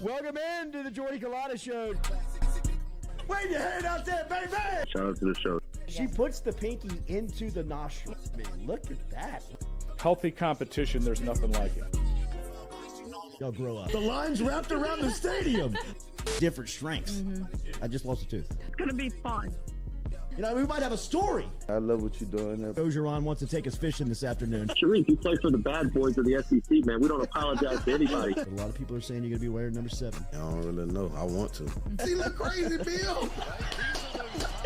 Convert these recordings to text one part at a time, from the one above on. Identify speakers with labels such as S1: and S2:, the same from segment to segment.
S1: Welcome into the Jordy Culotta Show. Wave your hand out there, baby!
S2: Shout out to the show.
S1: She puts the pinky into the nostril. Man, look at that.
S3: Healthy competition, there's nothing like it.
S1: Y'all grow up.
S4: The line's wrapped around the stadium.
S1: Different strengths. I just lost a tooth.
S5: It's going to be fun.
S1: You know, we might have a story.
S2: I love what you're doing.
S1: Ogeron wants to take us fishing this afternoon.
S2: Sharif, you play for the bad boys of the SEC, man. We don't apologize to anybody.
S1: But a lot of people are saying you're going to be wearing number 7.
S4: I don't really know. I want to.
S1: He look crazy, Bill.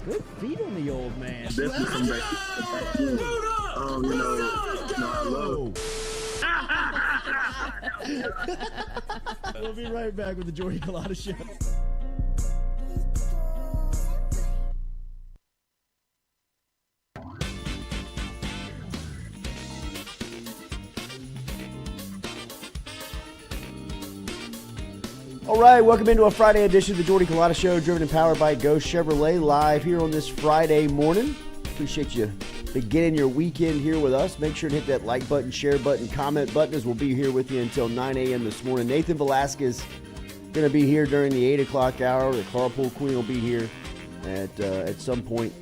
S1: Good feet on the old man.
S2: Definitely come back. You know, I love.
S1: We'll be right back with the Jordy Culotta Show. All right, welcome into a Friday edition of the Jordy Culotta Show, driven and powered by Go Chevrolet, live here on this Friday morning. Appreciate you beginning your weekend here with us. Make sure to hit that like button, share button, comment button, as we'll be here with you until 9 a.m. this morning. Nathan Velasquez going to be here during the 8 o'clock hour. The Carpool Queen will be here at some point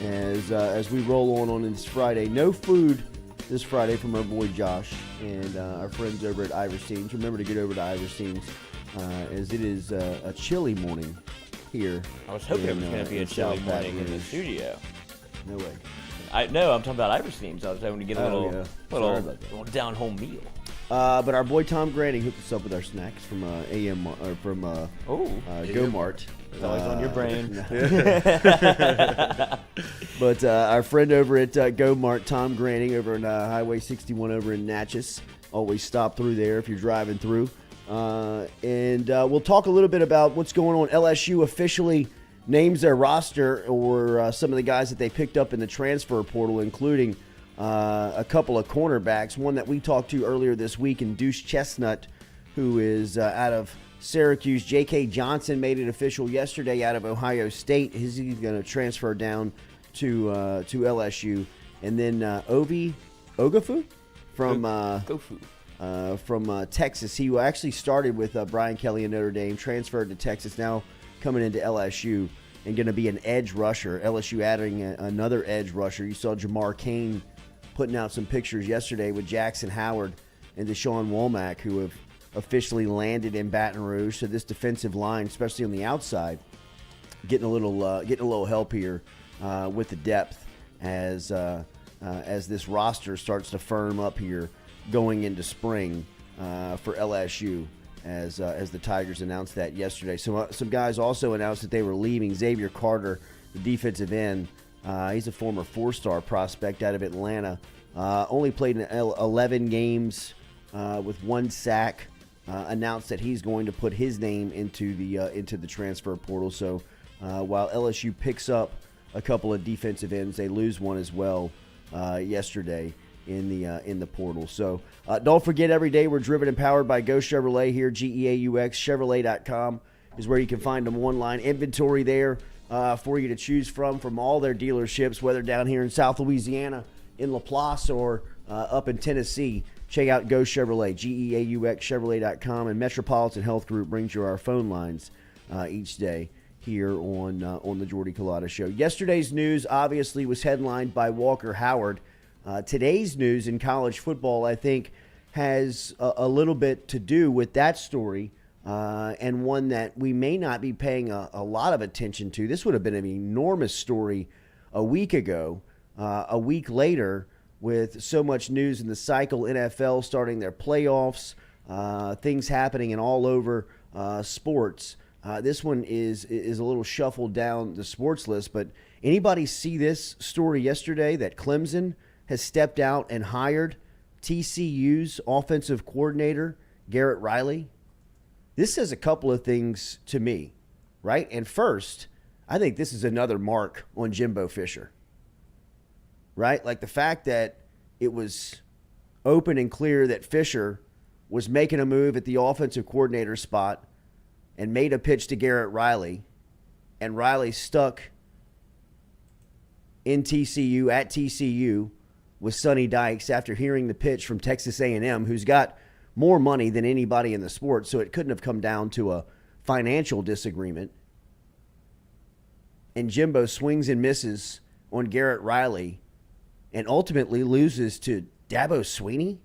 S1: as we roll on this Friday. No food this Friday from our boy Josh and our friends over at Iverstein's. Remember to get over to Iverstein's. As it is a chilly morning here.
S6: I was hoping it was going to be a chilly morning in the studio.
S1: No way.
S6: I'm talking about Iverstein's. I was hoping to get a little down-home meal.
S1: But our boy Tom Granting hooked us up with our snacks from Go Mart.
S6: It's always on your brain.
S1: But our friend over at Go Mart, Tom Granting, over on Highway 61 over in Natchez. Always stop through there if you're driving through. And we'll talk a little bit about what's going on. LSU officially names their roster, or some of the guys that they picked up in the transfer portal, including a couple of cornerbacks. One that we talked to earlier this week, and Deuce Chestnut, who is out of Syracuse. J.K. Johnson made it official yesterday out of Ohio State. He's going to transfer down to LSU. And then Oghoufo from Texas. He actually started with Brian Kelly in Notre Dame, transferred to Texas, now coming into LSU and going to be an edge rusher. LSU adding another edge rusher. You saw Jamar Cain putting out some pictures yesterday with Jackson Howard and Deshaun Womack, who have officially landed in Baton Rouge. So this defensive line, especially on the outside, getting a little help here with the depth as this roster starts to firm up here going into spring for LSU, as the Tigers announced that yesterday. So some guys also announced that they were leaving. Xavier Carter, the defensive end, he's a former 4-star prospect out of Atlanta. Only played in 11 games with 1 sack. Announced that he's going to put his name into the transfer portal. So while LSU picks up a couple of defensive ends, they lose one as well yesterday in the portal. So don't forget, every day we're driven and powered by Go Chevrolet here. GEAUX Chevrolet.com is where you can find them online. Inventory there for you to choose from all their dealerships, whether down here in South Louisiana, in LaPlace, or up in Tennessee. Check out Go Chevrolet, GEAUX Chevrolet.com, and Metropolitan Health Group brings you our phone lines each day here on the Jordy Culotta Show. Yesterday's news obviously was headlined by Walker Howard. Today's news in college football, I think, has a little bit to do with that story, and one that we may not be paying a lot of attention to. This would have been an enormous story a week ago. A week later, with so much news in the cycle, NFL starting their playoffs, things happening in all over sports. This one is a little shuffled down the sports list, but anybody see this story yesterday that Clemson has stepped out and hired TCU's offensive coordinator, Garrett Riley? This says a couple of things to me, right? And first, I think this is another mark on Jimbo Fisher, right? Like the fact that it was open and clear that Fisher was making a move at the offensive coordinator spot and made a pitch to Garrett Riley, and Riley stuck in TCU, at TCU, with Sonny Dykes after hearing the pitch from Texas A&M, who's got more money than anybody in the sport, so it couldn't have come down to a financial disagreement. And Jimbo swings and misses on Garrett Riley and ultimately loses to Dabo Swinney?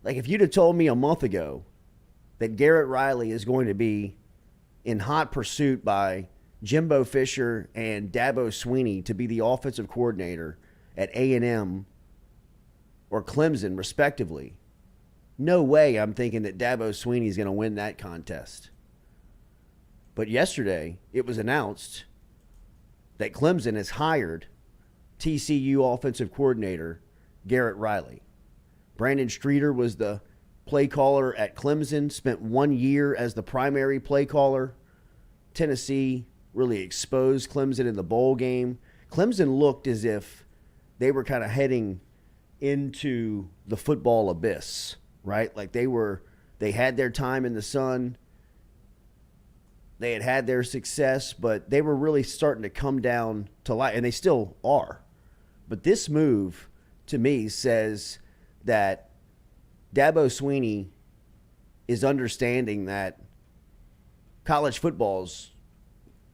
S1: Like, if you'd have told me a month ago that Garrett Riley is going to be in hot pursuit by Jimbo Fisher and Dabo Swinney to be the offensive coordinator at A&M or Clemson, respectively, no way I'm thinking that Dabo Swinney is going to win that contest. But yesterday, it was announced that Clemson has hired TCU offensive coordinator Garrett Riley. Brandon Streeter was the play caller at Clemson, spent 1 year as the primary play caller. Tennessee really exposed Clemson in the bowl game. Clemson looked as if they were kind of heading into the football abyss, right? Like they had their time in the sun. They had their success, but they were really starting to come down to light, and they still are. But this move, to me, says that Dabo Swinney is understanding that college football's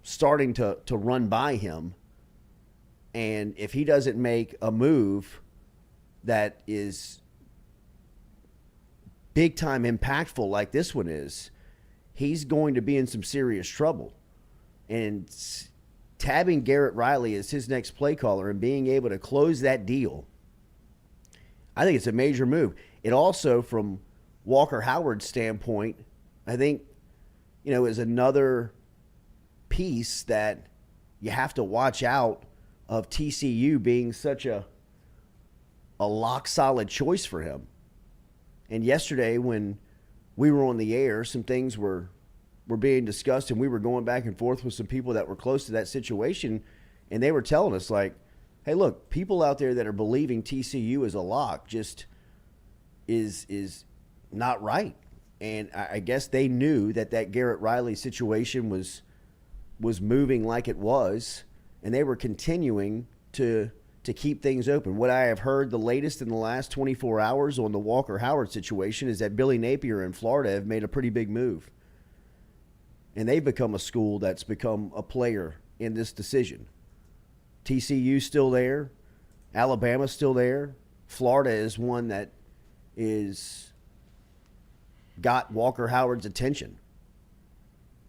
S1: starting to run by him. And if he doesn't make a move that is big time impactful like this one is, he's going to be in some serious trouble. And tabbing Garrett Riley as his next play caller and being able to close that deal, I think it's a major move. It also, from Walker Howard's standpoint, I think, is another piece that you have to watch out of TCU being such a lock-solid choice for him. And yesterday, when we were on the air, some things were being discussed, and we were going back and forth with some people that were close to that situation, and they were telling us, like, hey, look, people out there that are believing TCU is a lock just is not right. And I guess they knew that Garrett Riley situation was moving like it was, and they were continuing to keep things open. What I have heard the latest in the last 24 hours on the Walker Howard situation is that Billy Napier in Florida have made a pretty big move. And they've become a school that's become a player in this decision. TCU's still there. Alabama's still there. Florida is one that is got Walker Howard's attention.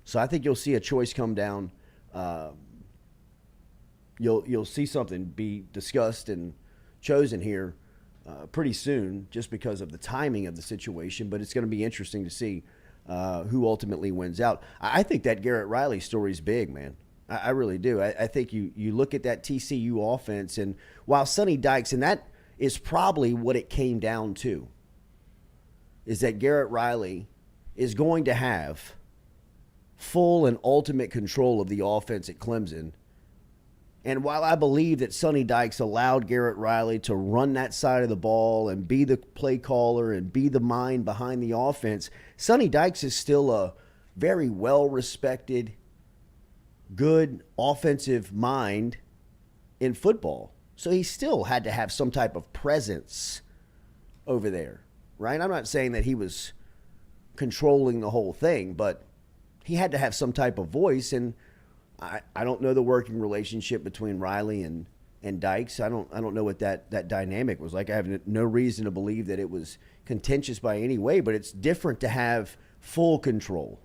S1: So I think you'll see a choice come down. You'll see something be discussed and chosen here pretty soon, just because of the timing of the situation. But it's going to be interesting to see who ultimately wins out. I think that Garrett Riley story is big, man. I really do. I think you look at that TCU offense, and while Sonny Dykes, and that is probably what it came down to, is that Garrett Riley is going to have full and ultimate control of the offense at Clemson. And while I believe that Sonny Dykes allowed Garrett Riley to run that side of the ball and be the play caller and be the mind behind the offense, Sonny Dykes is still a very well-respected, good offensive mind in football. So he still had to have some type of presence over there, right? I'm not saying that he was controlling the whole thing, but he had to have some type of voice. And I don't know the working relationship between Riley and Dykes. I don't know what that dynamic was like. I have no reason to believe that it was contentious by any way, but it's different to have full control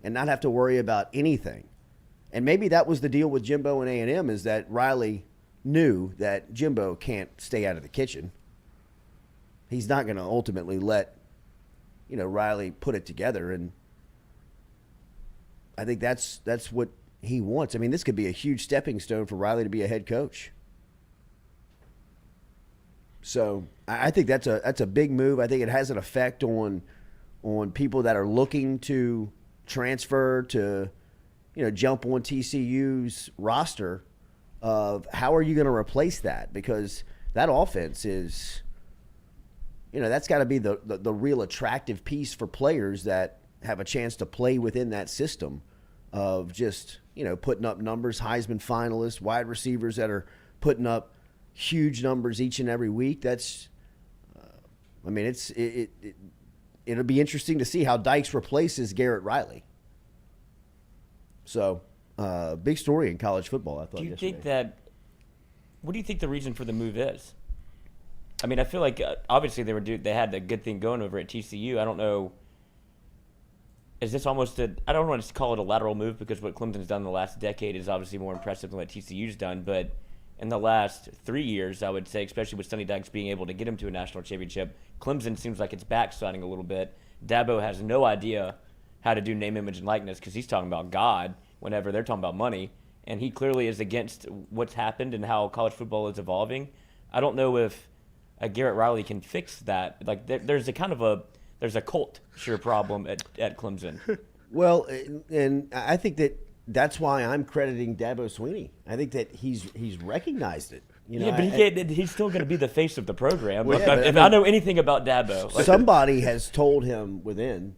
S1: and not have to worry about anything. And maybe that was the deal with Jimbo and A&M, is that Riley knew that Jimbo can't stay out of the kitchen. He's not going to ultimately let, Riley put it together. And I think that's what he wants. I mean, this could be a huge stepping stone for Riley to be a head coach. So I think that's a big move. I think it has an effect on people that are looking to transfer to, jump on TCU's roster, of how are you going to replace that? Because that offense is, that's got to be the real attractive piece for players that have a chance to play within that system of just, putting up numbers, Heisman finalists, wide receivers that are putting up huge numbers each and every week. That's, I mean, it'll be interesting to see how Dykes replaces Garrett Riley. So, big story in college football, I thought.
S6: Do you
S1: yesterday.
S6: think that? What do you think the reason for the move is? I mean, I feel like obviously they had a good thing going over at TCU. I don't know. Is this almost I don't want to call it a lateral move because what Clemson's done in the last decade is obviously more impressive than what TCU's done. But in the last 3 years, I would say, especially with Sonny Dykes being able to get him to a national championship, Clemson seems like it's backsliding a little bit. Dabo has no idea how to do name, image, and likeness because he's talking about God whenever they're talking about money. And he clearly is against what's happened and how college football is evolving. I don't know if Garrett Riley can fix that. Like there's a culture problem at Clemson.
S1: Well, and I think that's why I'm crediting Dabo Swinney. I think that he's recognized it. You know,
S6: yeah, but he's still going to be the face of the program.
S1: Well,
S6: if I know anything about Dabo,
S1: somebody has told him within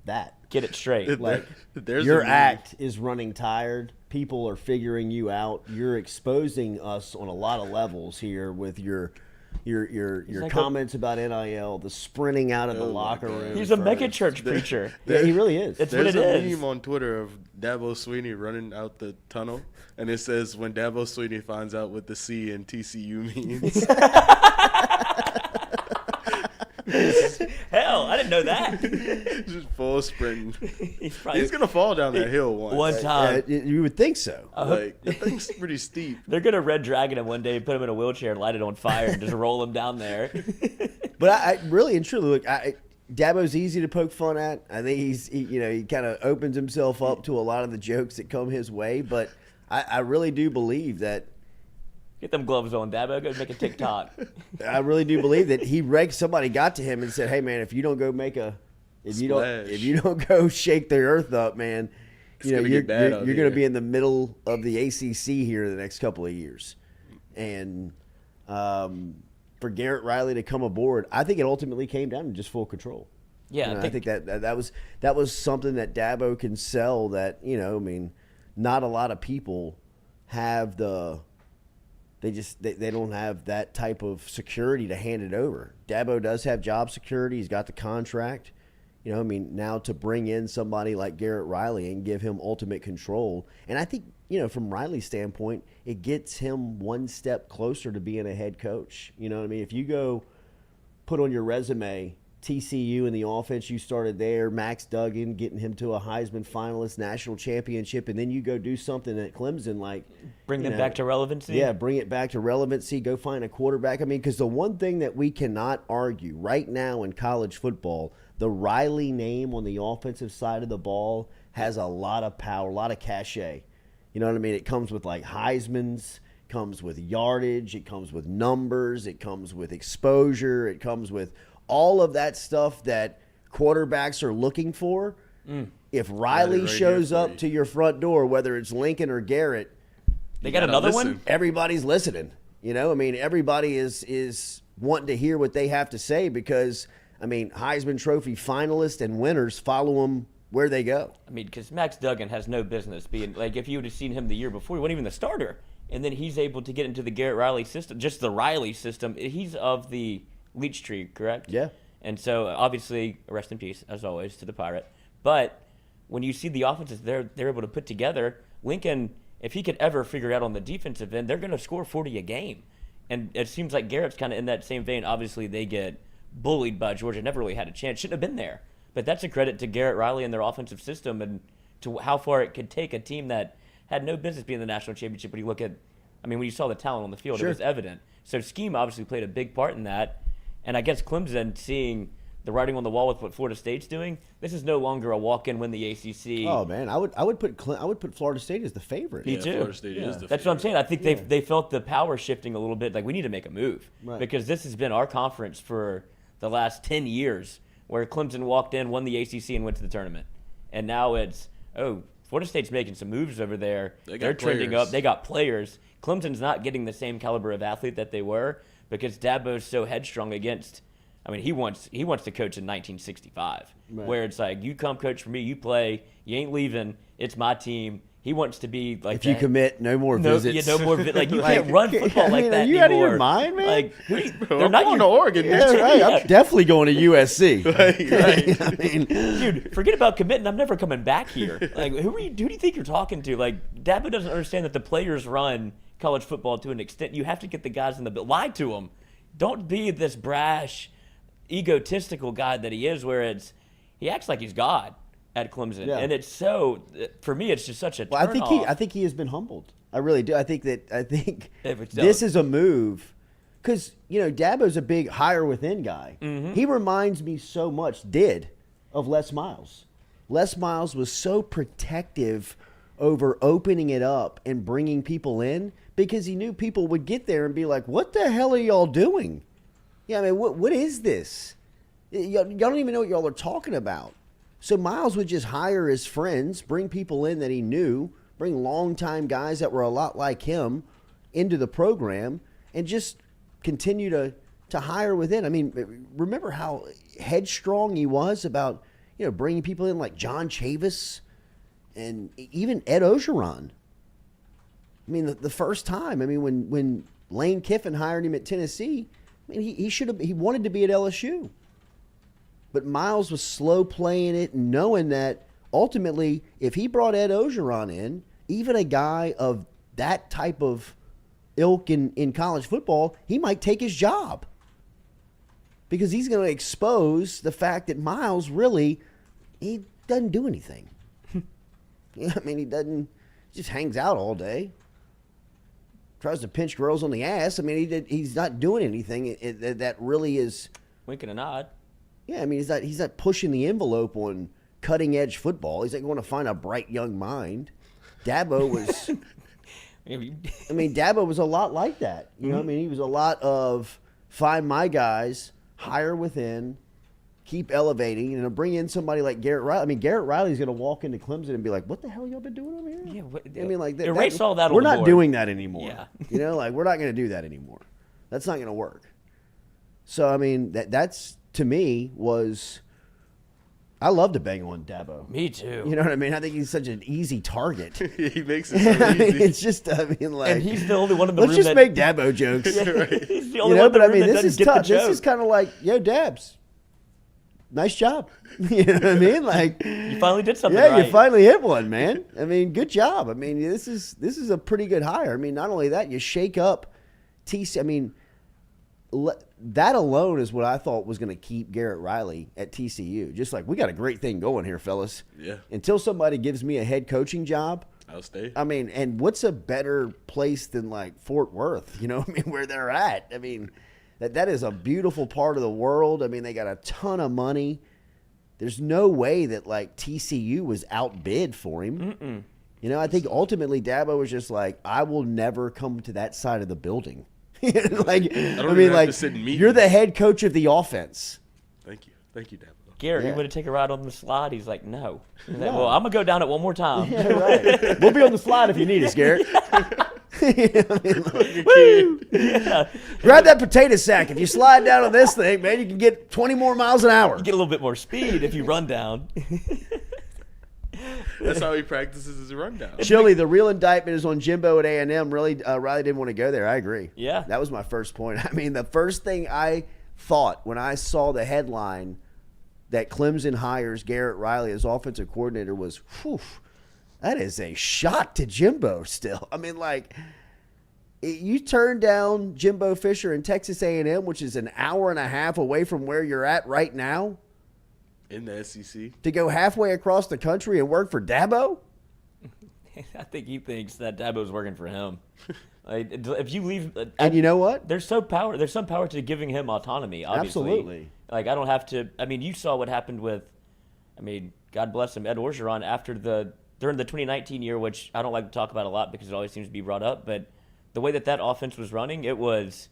S1: that.
S6: Get it straight.
S1: Like your act is running tired. People are figuring you out. You're exposing us on a lot of levels here with your like comments about NIL, the sprinting out of the locker room.
S6: He's a mega church preacher.
S1: Yeah, he really is.
S6: It's what it is.
S4: There's a meme on Twitter of Dabo Swinney running out the tunnel, and it says, when Dabo Swinney finds out what the C in TCU means.
S6: Hell, I didn't know that.
S4: Just full sprinting.
S6: He's
S4: going to fall down that hill
S6: one time.
S1: You would think so.
S4: Like, the thing's pretty steep.
S6: They're going to Red Dragon him one day, put him in a wheelchair and light it on fire and just roll him down there.
S1: But I really and truly, look, Dabo's easy to poke fun at. I think he kind of opens himself up to a lot of the jokes that come his way. But I really do believe that.
S6: Get them gloves on, Dabo. Go make a TikTok.
S1: I really do believe that somebody got to him and said, "Hey man, if you don't go if you don't go shake the earth up, man, you're going to be in the middle of the ACC here the next couple of years." And for Garrett Riley to come aboard, I think it ultimately came down to just full control.
S6: Yeah,
S1: I think that was something that Dabo can sell. That not a lot of people have the. They don't have that type of security to hand it over. Dabo does have job security. He's got the contract. Now to bring in somebody like Garrett Riley and give him ultimate control. And I think, from Riley's standpoint, it gets him one step closer to being a head coach. You know what I mean? If you go put on your resume TCU and the offense you started there, Max Duggan, getting him to a Heisman finalist, national championship, and then you go do something at Clemson like
S6: bring them back to relevancy.
S1: Yeah, bring it back to relevancy. Go find a quarterback. Because the one thing that we cannot argue right now in college football, the Riley name on the offensive side of the ball has a lot of power, a lot of cachet. You know what I mean? It comes with like Heisman's, comes with yardage, it comes with numbers, it comes with exposure, it comes with all of that stuff that quarterbacks are looking for. If Riley shows up to your front door, whether it's Lincoln or Garrett,
S6: they got another one?
S1: Everybody's listening. Everybody is wanting to hear what they have to say because, Heisman Trophy finalists and winners follow them where they go.
S6: Because Max Duggan has no business being, like, if you would have seen him the year before, he wasn't even the starter. And then he's able to get into the Garrett Riley system, just the Riley system. He's of the Leech Tree, correct?
S1: Yeah.
S6: And so, obviously, rest in peace, as always, to the Pirate. But when you see the offenses they're able to put together, Lincoln, if he could ever figure out on the defensive end, they're going to score 40 a game. And it seems like Garrett's kind of in that same vein. Obviously, they get bullied by Georgia, never really had a chance, shouldn't have been there. But that's a credit to Garrett Riley and their offensive system and to how far it could take a team that had no business being in the national championship. But you look at, when you saw the talent on the field, It was evident. So scheme obviously played a big part in that. And I guess Clemson, seeing the writing on the wall with what Florida State's doing, this is no longer a walk-in win the ACC.
S1: Oh man, I would put Florida State as the favorite.
S6: Me too.
S4: Florida State is the favorite.
S6: That's what I'm saying. I think they felt the power shifting a little bit. Like, we need to make a move because this has been our conference for the last 10 years, where Clemson walked in, won the ACC, and went to the tournament, and now it's Florida State's making some moves over there. They're trending up. They got players. Clemson's not getting the same caliber of athlete that they were because Dabo's so headstrong against. He wants to coach in 1965, where it's like, you come coach for me, you play, you ain't leaving, it's my team. He wants to be like
S1: If you commit, no more visits.
S6: No more like you can't run football like that
S1: are you
S6: anymore.
S1: out of your mind, man?
S6: Like
S4: They're not going to Oregon.
S1: Yeah, right. I'm definitely going to USC.
S4: Right.
S1: I mean,
S6: dude, forget about committing. I'm never coming back here. Like, who do you think you're talking to? Like, Dabo doesn't understand that the players run college football to an extent. You have to get the guys in the lie to them. Don't be this brash, egotistical guy that he is, where he acts like he's God at Clemson,
S1: Yeah.
S6: and it's so for me, it's just such a.
S1: well, I think he has been humbled. I really do. I think
S6: If
S1: this is a move because Dabo's a big hire within guy.
S6: Mm-hmm.
S1: He reminds me so much of Les Miles. Les Miles was so protective over opening it up and bringing people in because he knew people would get there and be like, "What the hell are y'all doing? Yeah, I mean, what is this? Y'all don't even know what y'all are talking about." So Miles would just hire his friends, bring people in that he knew, bring longtime guys that were a lot like him into the program, and just continue to hire within. I mean, remember how headstrong he was about bringing people in like John Chavis and even Ed Ogeron. I mean, the first time. I mean, when Lane Kiffin hired him at Tennessee, I mean, he wanted to be at LSU. But Miles was slow playing it and knowing that ultimately, if he brought Ed Ogeron in, even a guy of that type of ilk in college football, he might take his job. Because he's going to expose the fact that Miles he doesn't do anything. I mean, he just hangs out all day. Tries to pinch girls on the ass. I mean, he's not doing anything that really is...
S6: winking a nod.
S1: Yeah, I mean, he's not pushing the envelope on cutting edge football. He's not going to find a bright young mind. Dabo was. I mean, Dabo was a lot like that. You know, I mean, he was a lot of find my guys, hire within, keep elevating, and bring in somebody like Garrett Riley. I mean, Garrett Riley's going to walk into Clemson and be like, "What the hell y'all been doing over here?"
S6: Yeah,
S1: I mean, like
S6: erase all that.
S1: We're
S6: on the
S1: not
S6: board.
S1: doing that anymore.
S6: Yeah.
S1: Like we're not going to do that anymore. That's not going to work. So I mean, that's. To me, I love to bang on Dabo.
S6: Me too.
S1: You know what I mean? I think he's such an easy target.
S4: He makes it so
S1: I mean,
S4: easy.
S1: it's just, I mean, like.
S6: And he's the only one in the
S1: let's
S6: room
S1: just
S6: that
S1: make Dabo jokes.
S6: he's the only one in
S1: But
S6: the
S1: I
S6: room
S1: mean,
S6: that
S1: this
S6: doesn't
S1: is
S6: get the
S1: tough. This
S6: joke.
S1: is kind of like, yo, Dabs, nice job. You know what I mean? Like,
S6: You finally did something
S1: yeah,
S6: right.
S1: you finally hit one, man. I mean, good job. I mean, this is a pretty good hire. I mean, not only that, you shake up TC. I mean, that alone is what I thought was going to keep Garrett Riley at TCU. Just like, we got a great thing going here, fellas.
S4: Yeah.
S1: Until somebody gives me a head coaching job,
S4: I'll stay.
S1: I mean, and what's a better place than like Fort Worth, I mean, where they're at? I mean, that is a beautiful part of the world. I mean, they got a ton of money. There's no way that like TCU was outbid for him. I think ultimately Dabo was just like, I will never come to that side of the building. Like, I mean, like, you're the head coach of the offense.
S4: Thank you, Dabo.
S6: Garrett,
S1: Yeah.
S6: you want to take a ride on the slide? He's like, no. He's like, well, I'm going to go down it one more time.
S1: Yeah, right. We'll be on the slide if you need us, Garrett.
S6: Yeah.
S1: Grab that potato sack. If you slide down on this thing, man, you can get 20 more miles an hour.
S6: You get a little bit more speed if you run down.
S4: That's how he practices his rundown.
S1: Chili, the real indictment is on Jimbo at A&M. Really, Riley didn't want to go there. I agree.
S6: Yeah.
S1: That was my first point. I mean, the first thing I thought when I saw the headline that Clemson hires Garrett Riley as offensive coordinator was, whew, that is a shot to Jimbo still. I mean, like, you turn down Jimbo Fisher in Texas A&M, which is an hour and a half away from where you're at right now,
S4: In the SEC.
S1: to go halfway across the country and work for Dabo?
S6: I think he thinks that Dabo's working for him. Like, if you leave,
S1: And you know what?
S6: there's some power to giving him autonomy. Obviously,
S1: Absolutely.
S6: Like, I don't have to. I mean, you saw what happened with, God bless him, Ed Orgeron during the 2019 year, which I don't like to talk about a lot because it always seems to be brought up. But the way that offense was running, it was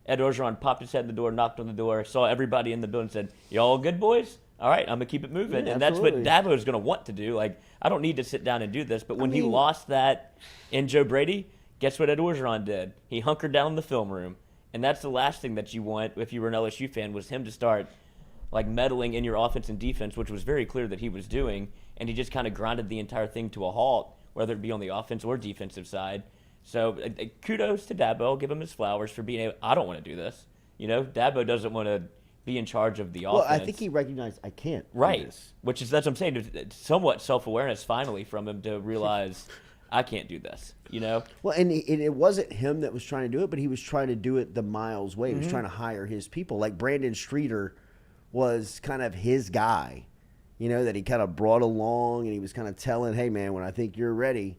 S6: Ed Orgeron popped his head in the door, knocked on the door, saw everybody in the building, said, "Y'all good, boys? All right, I'm gonna keep it moving."
S1: Yeah,
S6: and that's what
S1: absolutely.
S6: Dabo is gonna want to do. Like, I don't need to sit down and do this. But when he lost that in Joe Brady, guess what Ed Orgeron did? He hunkered down in the film room. And that's the last thing that you want if you were an LSU fan, was him to start like meddling in your offense and defense, which was very clear that he was doing. And he just kind of grinded the entire thing to a halt, whether it be on the offense or defensive side. So kudos to Dabo. I'll give him his flowers for being able. I don't want to do this. Dabo doesn't want to be in charge of the offense.
S1: Well, I think he recognized I can't do
S6: right,
S1: this.
S6: that's what I'm saying. It's somewhat self-awareness finally from him to realize I can't do this.
S1: Well, and it wasn't him that was trying to do it, but he was trying to do it the Miles way. He was trying to hire his people. Like Brandon Streeter was kind of his guy, that he kind of brought along, and he was kind of telling, hey, man, when I think you're ready,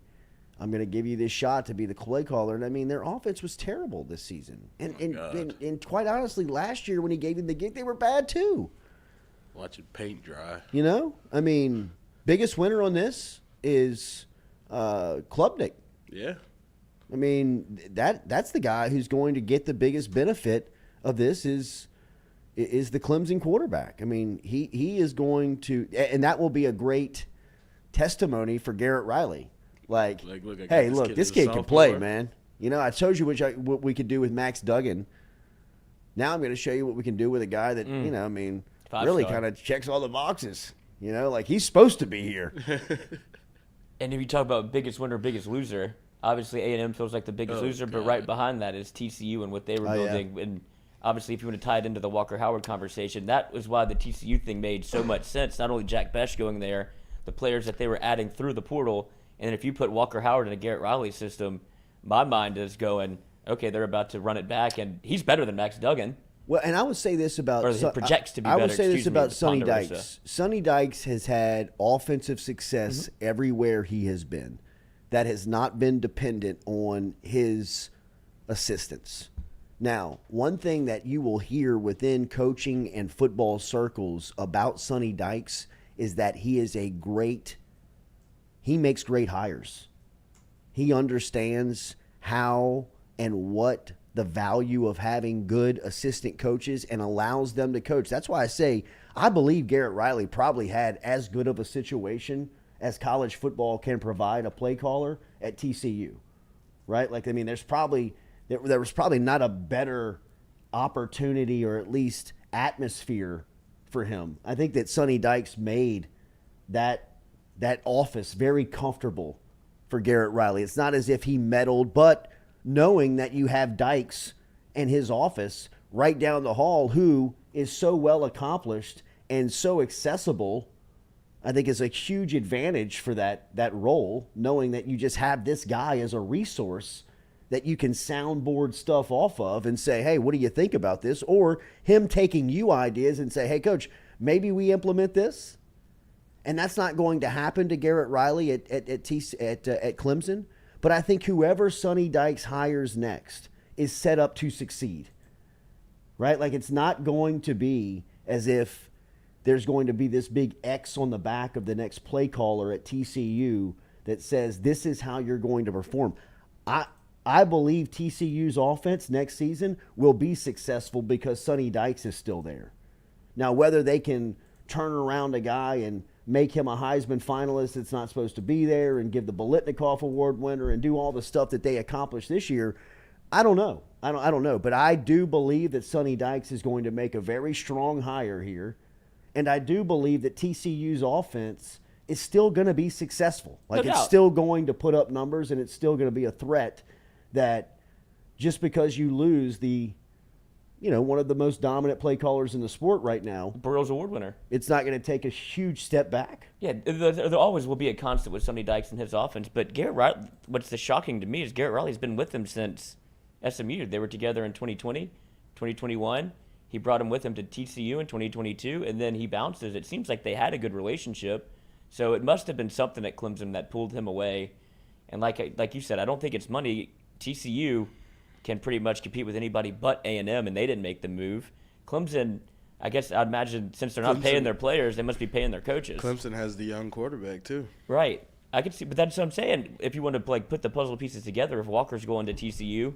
S1: I'm going to give you this shot to be the play caller. And, I mean, their offense was terrible this season. And quite honestly, last year when he gave them the gig, they were bad too.
S4: Watching paint dry.
S1: I mean, biggest winner on this is Klubnik.
S4: Yeah.
S1: I mean, that's the guy who's going to get the biggest benefit of this is the Clemson quarterback. I mean, he is going to, and that will be a great testimony for Garrett Riley. Like this kid can play, man. I showed you what we could do with Max Duggan. Now I'm going to show you what we can do with a guy that, really kind of checks all the boxes. Like he's supposed to be here.
S6: And if you talk about biggest winner, biggest loser, obviously A&M feels like the biggest loser, but right behind that is TCU and what they were building. Yeah. And obviously, if you want to tie it into the Walker Howard conversation, that was why the TCU thing made so much sense. Not only Jack Besh going there, the players that they were adding through the portal, and then if you put Walker Howard in a Garrett Riley system, my mind is going, okay, they're about to run it back, and he's better than Max Duggan.
S1: Well, and I would say this about
S6: or he projects to be
S1: I
S6: better.
S1: would say this about Sonny
S6: Ponderosa.
S1: Dykes. Sonny Dykes has had offensive success everywhere he has been. That has not been dependent on his assistants. Now, one thing that you will hear within coaching and football circles about Sonny Dykes is that he makes great hires. He understands how and what the value of having good assistant coaches and allows them to coach. That's why I say I believe Garrett Riley probably had as good of a situation as college football can provide a play caller at TCU, right? Like, I mean, there was probably not a better opportunity or at least atmosphere for him. I think that Sonny Dykes made that office very comfortable for Garrett Riley. It's not as if he meddled, but knowing that you have Dykes and his office right down the hall who is so well accomplished and so accessible, I think is a huge advantage for that role, knowing that you just have this guy as a resource that you can soundboard stuff off of and say, hey, what do you think about this? Or him taking you ideas and say, hey, coach, maybe we implement this. And that's not going to happen to Garrett Riley at Clemson. But I think whoever Sonny Dykes hires next is set up to succeed, right? Like it's not going to be as if there's going to be this big X on the back of the next play caller at TCU that says this is how you're going to perform. I believe TCU's offense next season will be successful because Sonny Dykes is still there. Now, whether they can turn around a guy and make him a Heisman finalist that's not supposed to be there and give the Biletnikoff Award winner and do all the stuff that they accomplished this year, I don't know. I don't know. But I do believe that Sonny Dykes is going to make a very strong hire here. And I do believe that TCU's offense is still going to be successful. Like it's still going to put up numbers and it's still going to be a threat that just because you lose one of the most dominant play callers in the sport right now,
S6: Burroughs Award winner,
S1: it's not going to take a huge step back.
S6: Yeah, there always will be a constant with Sonny Dykes and his offense. But Garrett Riley, what's shocking to me is Garrett Riley's been with him since SMU. They were together in 2020, 2021. He brought him with him to TCU in 2022, and then he bounces. It seems like they had a good relationship. So it must have been something at Clemson that pulled him away. And like you said, I don't think it's money. TCU can pretty much compete with anybody but A&M, and they didn't make the move. Clemson, I guess I'd imagine since they're not paying their players, they must be paying their coaches.
S4: Clemson has the young quarterback too.
S6: Right. I could see, but that's what I'm saying. If you want to put the puzzle pieces together, if Walker's going to TCU,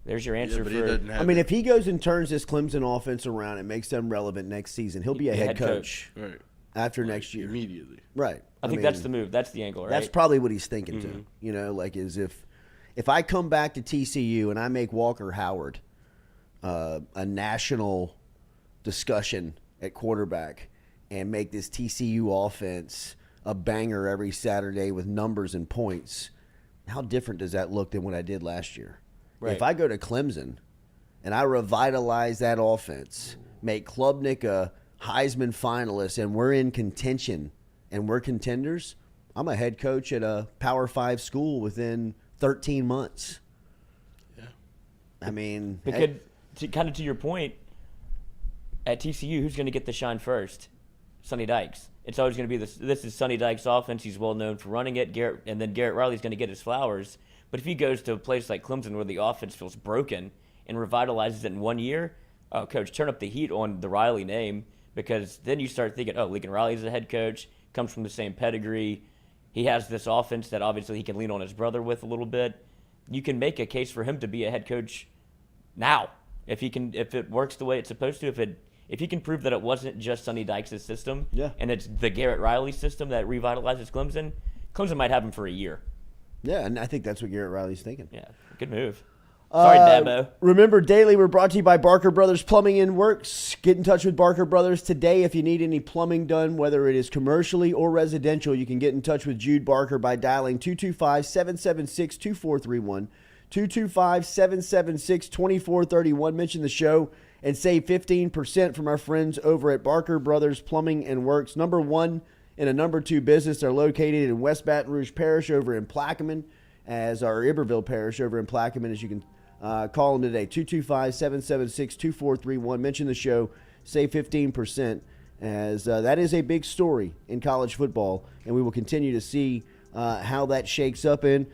S6: there's your answer
S1: if he goes and turns this Clemson offense around and makes them relevant next season, he'll be a head coach.
S4: Right.
S1: After next year.
S4: Immediately.
S1: Right.
S6: I think that's the move. That's the angle, right?
S1: That's probably what he's thinking too. If I come back to TCU and I make Walker Howard a national discussion at quarterback and make this TCU offense a banger every Saturday with numbers and points, how different does that look than what I did last year?
S6: Right.
S1: If I go to Clemson and I revitalize that offense, make Klubnik a Heisman finalist, and we're in contention and we're contenders, I'm a head coach at a Power 5 school within 13 months.
S4: Yeah.
S1: I mean,
S6: Because, kind of to your point, at TCU, who's going to get the shine first? Sonny Dykes. It's always going to be this is Sonny Dykes' offense. He's well known for running it. And then Garrett Riley's going to get his flowers. But if he goes to a place like Clemson where the offense feels broken and revitalizes it in 1 year, oh, coach, turn up the heat on the Riley name, because then you start thinking, oh, Lincoln Riley's a head coach, comes from the same pedigree. He has this offense that obviously he can lean on his brother with a little bit. You can make a case for him to be a head coach now if it works the way it's supposed to. If he can prove that it wasn't just Sonny Dykes' system, and it's the Garrett Riley system that revitalizes Clemson, Clemson might have him for a year.
S1: Yeah, and I think that's what Garrett Riley's thinking.
S6: Yeah, good move. Sorry, Dabo.
S1: Remember, daily, we're brought to you by Barker Brothers Plumbing and Works. Get in touch with Barker Brothers today if you need any plumbing done, whether it is commercially or residential. You can get in touch with Jude Barker by dialing 225-776-2431, 225-776-2431. Mention the show and save 15% from our friends over at Barker Brothers Plumbing and Works. Number one and a number two business. They're located in West Baton Rouge Parish over in Plaquemine, as our Iberville Parish over in Plaquemine, as you can call them today, 225-776-2431. Mention the show, save 15%, as that is a big story in college football, and we will continue to see how that shakes up and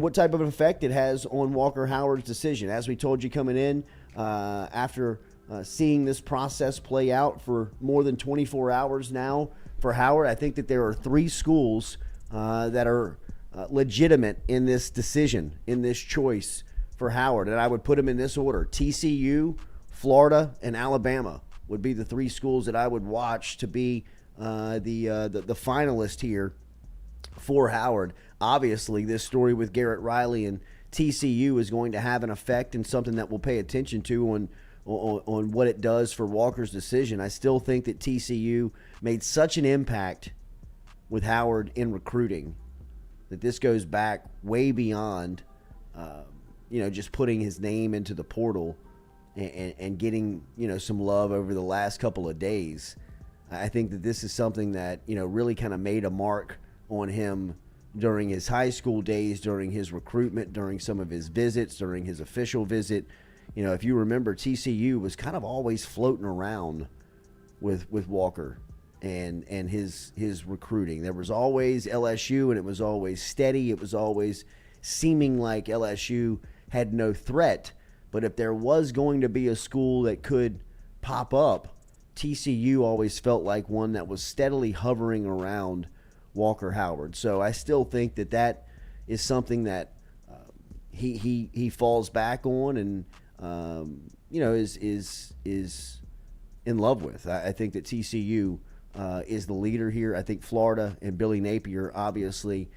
S1: what type of effect it has on Walker Howard's decision. As we told you coming in, after seeing this process play out for more than 24 hours now for Howard, I think that there are three schools that are legitimate in this decision, in this choice for Howard, and I would put them in this order: TCU, Florida, and Alabama would be the three schools that I would watch to be the finalist here for Howard. Obviously, this story with Garrett Riley and TCU is going to have an effect and something that we'll pay attention to on what it does for Walker's decision. I still think that TCU made such an impact with Howard in recruiting that this goes back way beyond just putting his name into the portal and getting some love over the last couple of days. I think that this is something that really kind of made a mark on him during his high school days, during his recruitment, during some of his visits, during his official visit. If you remember, TCU was kind of always floating around with Walker and his recruiting. There was always LSU, and it was always steady. It was always seeming like LSU had no threat. But if there was going to be a school that could pop up, TCU always felt like one that was steadily hovering around Walker Howard. So I still think that is something that he falls back on and is in love with. I think that TCU is the leader here. I think Florida and Billy Napier, obviously,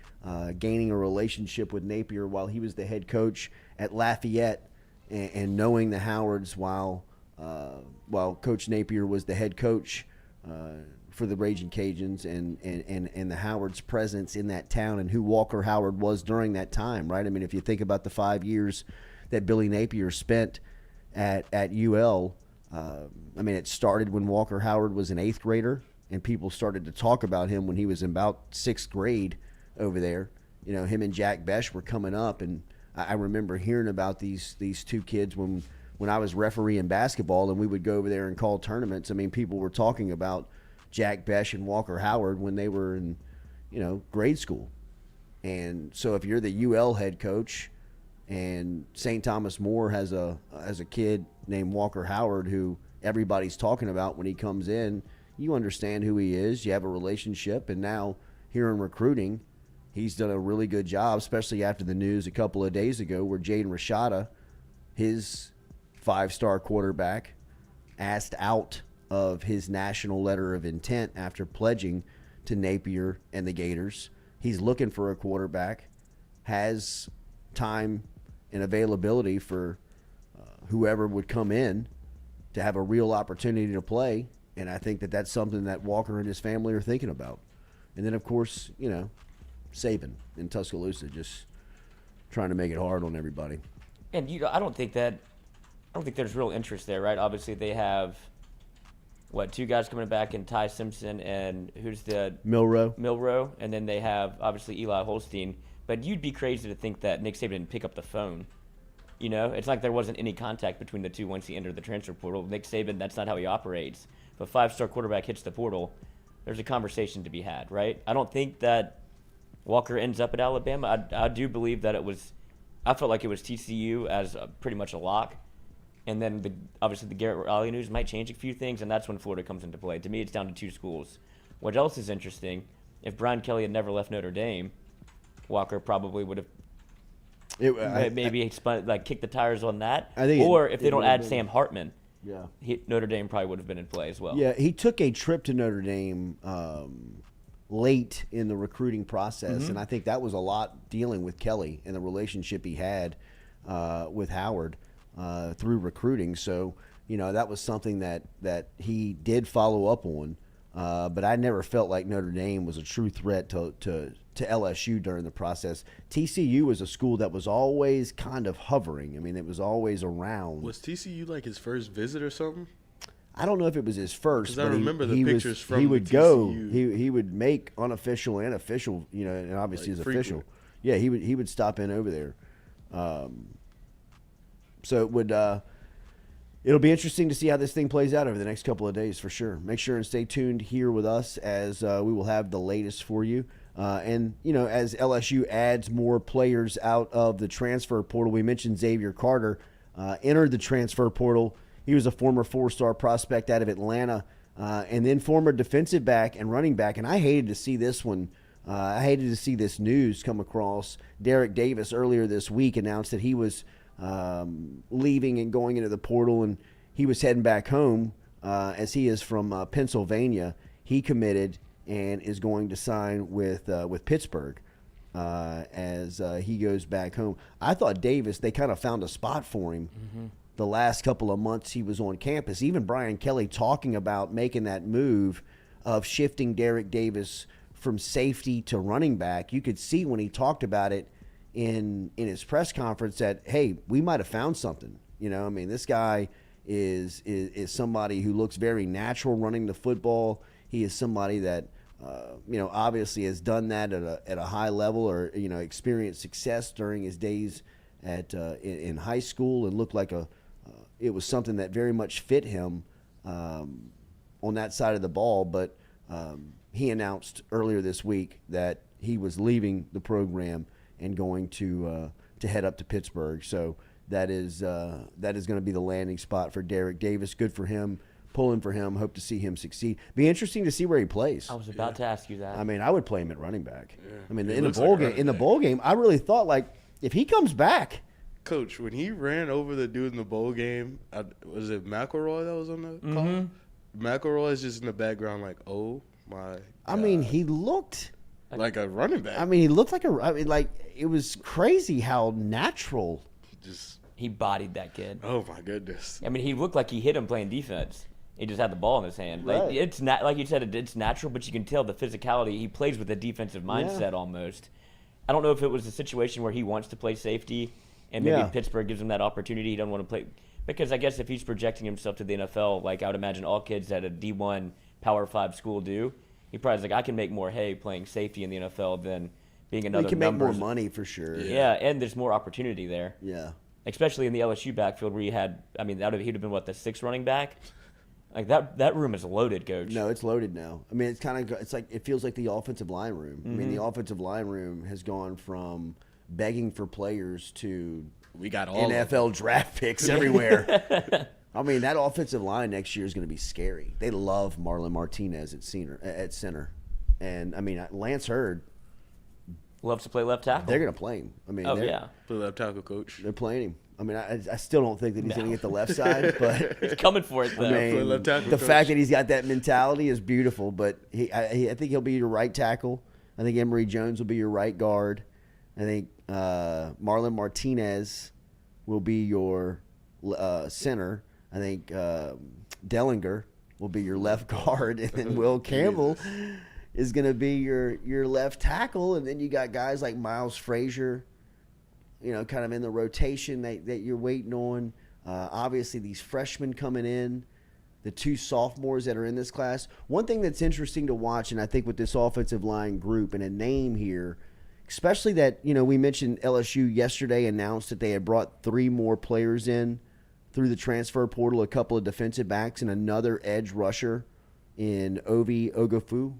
S1: gaining a relationship with Napier while he was the head coach at Lafayette, and knowing the Howards while Coach Napier was the head coach for the Raging Cajuns, and the Howards' presence in that town and who Walker Howard was during that time, right? I mean, if you think about the 5 years that Billy Napier spent at UL, it started when Walker Howard was an 8th grader, and people started to talk about him when he was in about 6th grade over there. Him and Jack Besh were coming up, and I remember hearing about these two kids when I was refereeing basketball, and we would go over there and call tournaments. I mean, people were talking about Jack Besh and Walker Howard when they were in, grade school. And so if you're the UL head coach and St. Thomas More has a kid named Walker Howard who everybody's talking about when he comes in, you understand who he is, you have a relationship, and now here in recruiting, he's done a really good job, especially after the news a couple of days ago where Jaden Rashada, his 5-star quarterback, asked out of his national letter of intent after pledging to Napier and the Gators. He's looking for a quarterback, has time and availability for whoever would come in to have a real opportunity to play, and I think that that's something that Walker and his family are thinking about. And then, of course, Saban in Tuscaloosa just trying to make it hard on everybody.
S6: And I don't think there's real interest there, right? Obviously, they have two guys coming back in Ty Simpson and who's the
S1: Milroe,
S6: and then they have obviously Eli Holstein. But you'd be crazy to think that Nick Saban didn't pick up the phone. It's like there wasn't any contact between the two once he entered the transfer portal. Nick Saban, that's not how he operates. If a 5-star quarterback hits the portal, there's a conversation to be had, right? I don't think that Walker ends up at Alabama. I do believe that I felt like it was TCU as pretty much a lock. And then obviously the Garrett Riley news might change a few things, and that's when Florida comes into play. To me, it's down to 2 schools. What else is interesting, if Brian Kelly had never left Notre Dame, Walker probably would have kicked the tires on that. Or if they don't add Sam Hartman, Notre Dame probably would have been in play as well.
S1: Yeah, he took a trip to Notre Dame late in the recruiting process, and I think that was a lot dealing with Kelly and the relationship he had with Howard through recruiting. So, that was something that he did follow up on. But I never felt like Notre Dame was a true threat to LSU during the process. TCU was a school that was always kind of hovering. I mean, it was always around.
S4: Was TCU like his first visit or something?
S1: I don't know if it was his first.
S4: Because I remember the pictures from
S1: he would
S4: the
S1: go.
S4: TCU.
S1: He would make unofficial and official. And obviously his official. Yeah, he would stop in over there. So it would. It'll be interesting to see how this thing plays out over the next couple of days for sure. Make sure and stay tuned here with us as we will have the latest for you. And, as LSU adds more players out of the transfer portal, we mentioned Xavier Carter entered the transfer portal. He was a former 4-star prospect out of Atlanta and then former defensive back and running back. And I hated to see this one. I hated to see this news come across. Derek Davis earlier this week announced that he was leaving and going into the portal, and he was heading back home as he is from Pennsylvania. He committed and is going to sign with Pittsburgh as he goes back home. I thought Davis, they kind of found a spot for him the last couple of months he was on campus. Even Brian Kelly talking about making that move of shifting Derek Davis from safety to running back. You could see when he talked about it in his press conference that, hey, we might have found something. This guy is somebody who looks very natural running the football. He is somebody that, obviously has done that at a high level or, experienced success during his days in high school and looked like it was something that very much fit him on that side of the ball. But he announced earlier this week that he was leaving the program and going to head up to Pittsburgh. So that is going to be the landing spot for Derek Davis. Good for him. Pulling for him. Hope to see him succeed. Be interesting to see where he plays.
S6: I was about to ask you that.
S1: I mean, I would play him at running back.
S4: Yeah.
S1: I mean, in the bowl game, I really thought if he comes back.
S4: Coach, when he ran over the dude in the bowl game, was it McElroy that was on the call? McElroy is just in the background like, oh my God.
S1: I mean, he looked
S4: like a running back.
S1: I mean, he looked like it was crazy how natural.
S6: He bodied that kid.
S4: Oh my goodness.
S6: I mean, he looked like he hit him playing defense. He just had the ball in his hand.
S1: Right.
S6: It's not like you said. It's natural, but you can tell the physicality. He plays with a defensive mindset almost. I don't know if it was a situation where he wants to play safety, and maybe Pittsburgh gives him that opportunity. He doesn't want to play because I guess if he's projecting himself to the NFL, like I would imagine all kids at a D1 Power 5 school do, he probably is like, I can make more hay playing safety in the NFL than being another.
S1: He can make more money for sure.
S6: Yeah, and there's more opportunity there.
S1: Yeah.
S6: Especially in the LSU backfield where you had, I mean, he'd have been what, the 6th running back. Like that room is loaded, Coach.
S1: No, it's loaded now. I mean, it's like it feels like the offensive line room. I mean, the offensive line room has gone from begging for players to
S4: we got all
S1: NFL draft picks everywhere. I mean, that offensive line next year is going to be scary. They love Marlon Martinez at center, and I mean Lance Hurd
S6: loves to play left tackle.
S1: They're going to play him. I mean,
S4: play left tackle, Coach.
S1: They're playing him. I mean, I still don't think that he's going to get the left side, but
S6: he's coming for it though.
S1: I mean,
S4: left tackle,
S1: the
S4: Coach.
S1: fact that he's got that mentality is beautiful. But I think he'll be your right tackle. I think Emory Jones will be your right guard. I think Marlon Martinez will be your center. I think Dellinger will be your left guard, and then Will Campbell is going to be your left tackle, and then you got guys like Miles Frazier, kind of in the rotation that you're waiting on. Obviously, these freshmen coming in, the 2 sophomores that are in this class. One thing that's interesting to watch, and I think with this offensive line group and a name here, especially that, we mentioned LSU yesterday announced that they had brought 3 more players in through the transfer portal, a couple of defensive backs and another edge rusher in Ovie Oghoufo,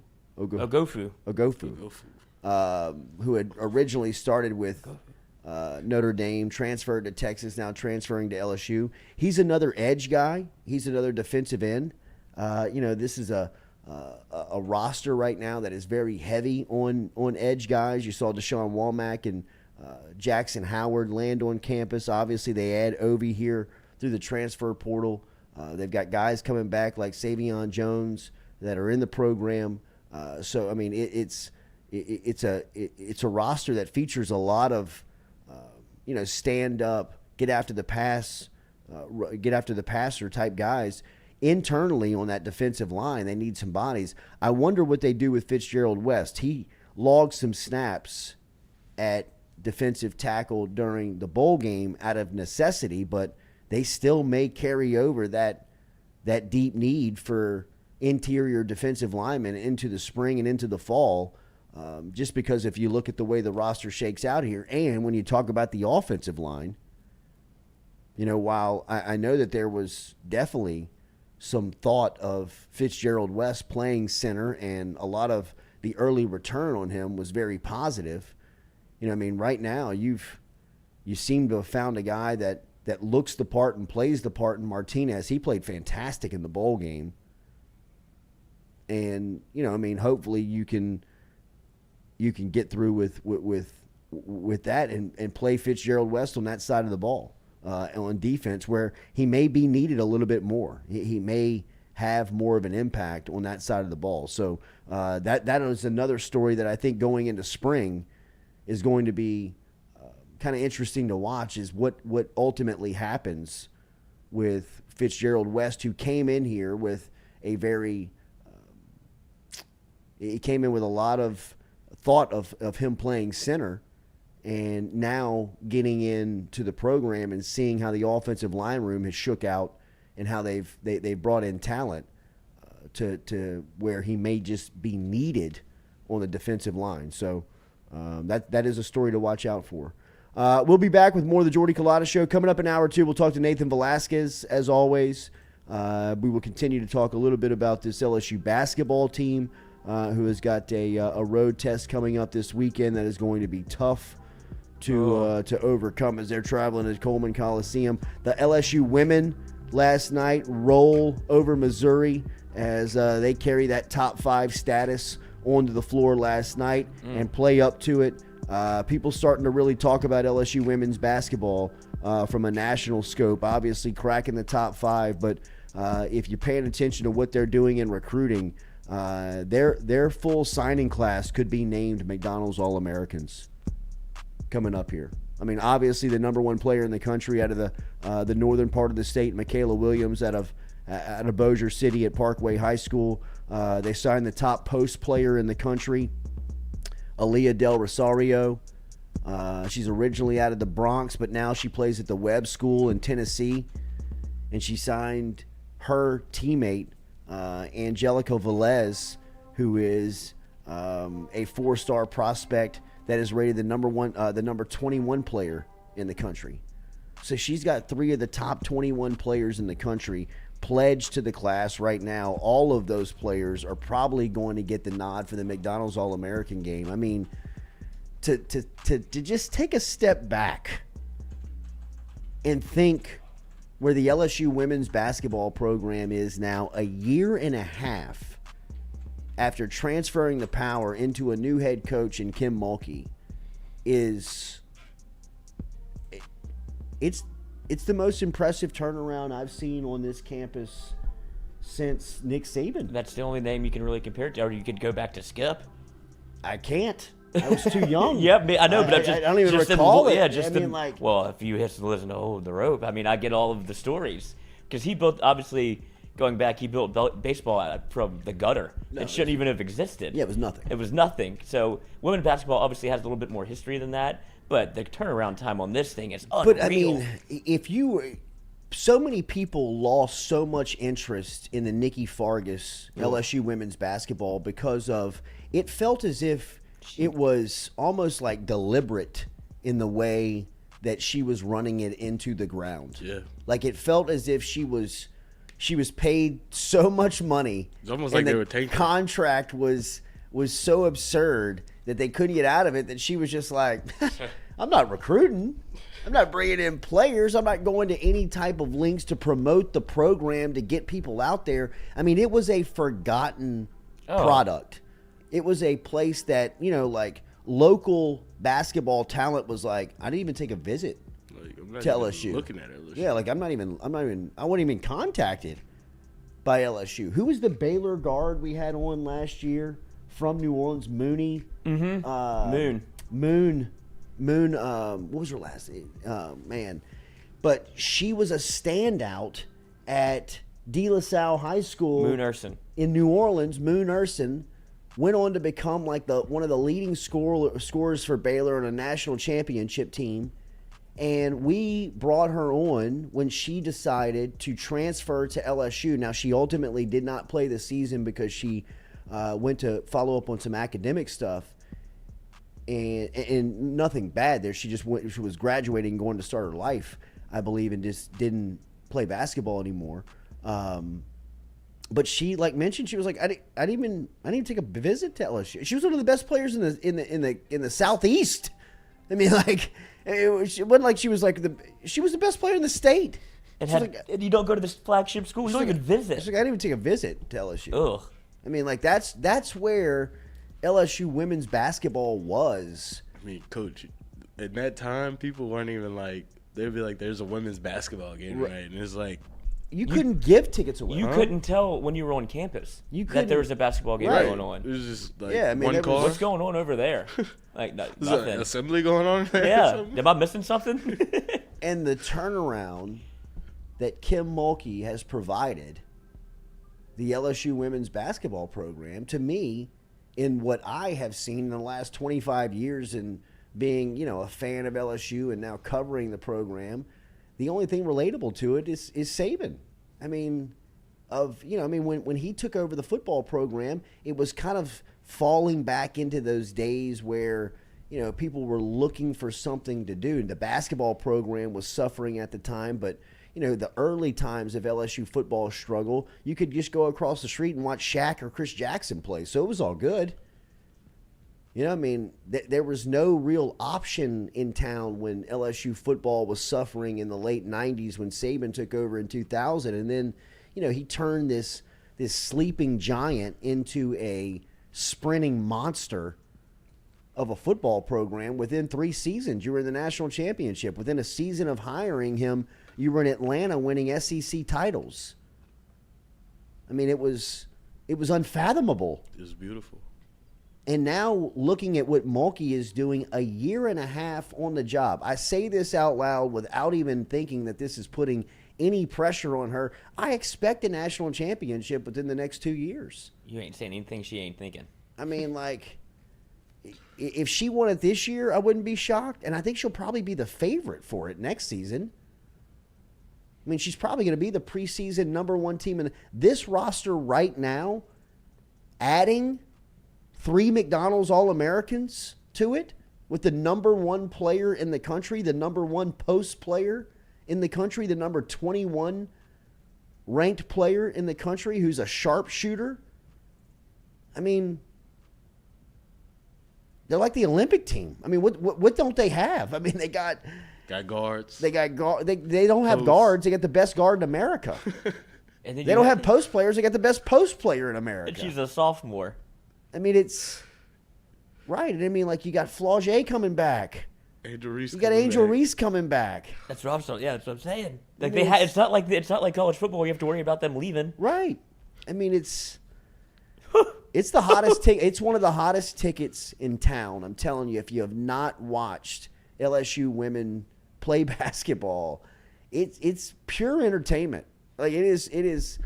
S1: who had originally started with Notre Dame, transferred to Texas, now transferring to LSU. He's another edge guy. He's another defensive end. This is a roster right now that is very heavy on edge guys. You saw Deshaun Womack and Jackson Howard land on campus. Obviously, they add Ovie here through the transfer portal. They've got guys coming back like Savion Jones that are in the program. So I mean, it's a roster that features a lot of stand up, get after the passer type guys. Internally on that defensive line, they need some bodies. I wonder what they do with Fitzgerald West. He logged some snaps at defensive tackle during the bowl game out of necessity, but they still may carry over that deep need for interior defensive linemen into the spring and into the fall, just because if you look at the way the roster shakes out here, and when you talk about the offensive line, while I know that there was definitely some thought of Fitzgerald West playing center, and a lot of the early return on him was very positive. Right now you seem to have found a guy that looks the part and plays the part in Martinez. He played fantastic in the bowl game. And, hopefully you can get through with that and play Fitzgerald West on that side of the ball. On defense, where he may be needed a little bit more. He may have more of an impact on that side of the ball. So that is another story that I think going into spring is going to be kind of interesting to watch, is what ultimately happens with Fitzgerald West, who came in here with a very he came in with a lot of thought of him playing center. And now getting into the program and seeing how the offensive line room has shook out and how they've brought in talent to where he may just be needed on the defensive line. So that is a story to watch out for. We'll be back with more of the Jordy Culotta Show. Coming up in hour 2, we'll talk to Nathan Velasquez, as always. We will continue to talk a little bit about this LSU basketball team who has got a road test coming up this weekend that is going to be tough to overcome as they're traveling to Coleman Coliseum. The LSU women last night roll over Missouri as they carry that top 5 status onto the floor last night and play up to it. People starting to really talk about LSU women's basketball from a national scope, obviously cracking the top 5. But if you're paying attention to what they're doing in recruiting, their full signing class could be named McDonald's All-Americans coming up here. I mean, obviously the number 1 player in the country out of the northern part of the state, Michaela Williams, out of Bossier City at Parkway High School. They signed the top post player in the country, Aaliyah Del Rosario. She's originally out of the Bronx, but now she plays at the Webb School in Tennessee. And she signed her teammate, Angelica Velez, who is a 4-star prospect that is rated the number 21 player in the country. So she's got 3 of the top 21 players in the country pledged to the class right now. All of those players are probably going to get the nod for the McDonald's All-American game. I mean, to just take a step back and think where the LSU women's basketball program is now, a year and a half after transferring the power into a new head coach in Kim Mulkey, it's the most impressive turnaround I've seen on this campus since Nick Saban.
S6: That's the only name you can really compare it to. Or you could go back to Skip.
S1: I can't. I was too young.
S6: Yep, I know, but
S1: I don't even recall it.
S6: Yeah, well, if you listen to the rope, I mean, I get all of the stories because he built. Obviously, going back, he built baseball from the gutter. It shouldn't even have existed.
S1: Yeah, it was nothing.
S6: It was nothing. So women's basketball obviously has a little bit more history than that, but the turnaround time on this thing is unreal.
S1: But I mean, so many people lost so much interest in the Nikki Fargas LSU women's basketball because of it felt as if it was almost like deliberate in the way that she was running it into the ground.
S4: Yeah.
S1: Like it felt as if she was paid so much money.
S4: It's almost
S1: and
S4: like they
S1: the
S4: were taking
S1: contract was so absurd that they couldn't get out of it that she was just like, I'm not recruiting. I'm not bringing in players. I'm not going to any type of links to promote the program to get people out there. I mean, it was a forgotten product. It was a place that, like local basketball talent was like, I didn't even take a visit
S4: I'm not
S1: to
S4: even
S1: LSU.
S4: looking at LSU.
S1: Yeah, like I wasn't even contacted by LSU. Who was the Baylor guard we had on last year from New Orleans? Mooney. Moon. What was her last name? Man. But she was a standout at De La Salle High School.
S6: Moon Urson.
S1: In New Orleans. Moon Urson went on to become like one of the leading scorers for Baylor on a national championship team. And we brought her on when she decided to transfer to LSU. Now, she ultimately did not play the season because she went to follow up on some academic stuff. And nothing bad there. She was graduating, going to start her life, I believe, and just didn't play basketball anymore. But she mentioned, she was like, I didn't even take a visit to LSU. She was one of the best players in the Southeast. I mean, it wasn't like she was she was the best player in the state.
S6: And you don't go to this flagship school. You don't even visit.
S1: She's like, I didn't even take a visit to LSU.
S6: Ugh.
S1: I mean, that's where LSU women's basketball was.
S4: I mean, Coach, at that time, people weren't even they'd be like, there's a women's basketball game, right? And it's like,
S1: you couldn't give tickets away.
S6: You couldn't tell when you were on campus that there was a basketball game going on.
S4: It was just
S1: one
S4: car.
S6: What's going on over there?
S4: Is
S6: nothing.
S4: an assembly going on there?
S6: Yeah. Am I missing something?
S1: And the turnaround that Kim Mulkey has provided the LSU women's basketball program, to me, in what I have seen in the last 25 years and being, a fan of LSU and now covering the program, the only thing relatable to it is Saban. I mean, when he took over the football program, it was kind of falling back into those days where, people were looking for something to do. The basketball program was suffering at the time, but, the early times of LSU football struggle, you could just go across the street and watch Shaq or Chris Jackson play. So it was all good. There was no real option in town when LSU football was suffering in the late 90s when Saban took over in 2000. And then, he turned this sleeping giant into a sprinting monster of a football program. Within 3 seasons, you were in the national championship. Within a season of hiring him, you were in Atlanta winning SEC titles. I mean, it was unfathomable.
S4: It was beautiful.
S1: And now looking at what Mulkey is doing, a year and a half on the job. I say this out loud without even thinking that this is putting any pressure on her. I expect a national championship within the next 2 years.
S6: You ain't saying anything she ain't thinking.
S1: I mean, if she won it this year, I wouldn't be shocked. And I think she'll probably be the favorite for it next season. I mean, she's probably going to be the preseason number 1 team in this roster right now, adding 3 McDonald's All-Americans to it with the number 1 player in the country, the number 1 post player in the country, the number 21 ranked player in the country who's a sharpshooter. I mean, they're like the Olympic team. I mean, what don't they have? I mean, they got
S4: guards.
S1: They don't have guards. They got the best guard in America.
S6: And then
S1: they don't have post players. They got the best post player in America.
S6: And she's a sophomore.
S1: I mean, it's right. I mean, you got Flaugier coming back.
S4: Angel Reese.
S1: You got Angel Reese coming back.
S6: That's what I'm saying. Yeah, that's what I'm saying. It's not like college football. You have to worry about them leaving.
S1: Right. I mean, it's the hottest ticket. It's one of the hottest tickets in town. I'm telling you, if you have not watched LSU women play basketball, it's pure entertainment. It is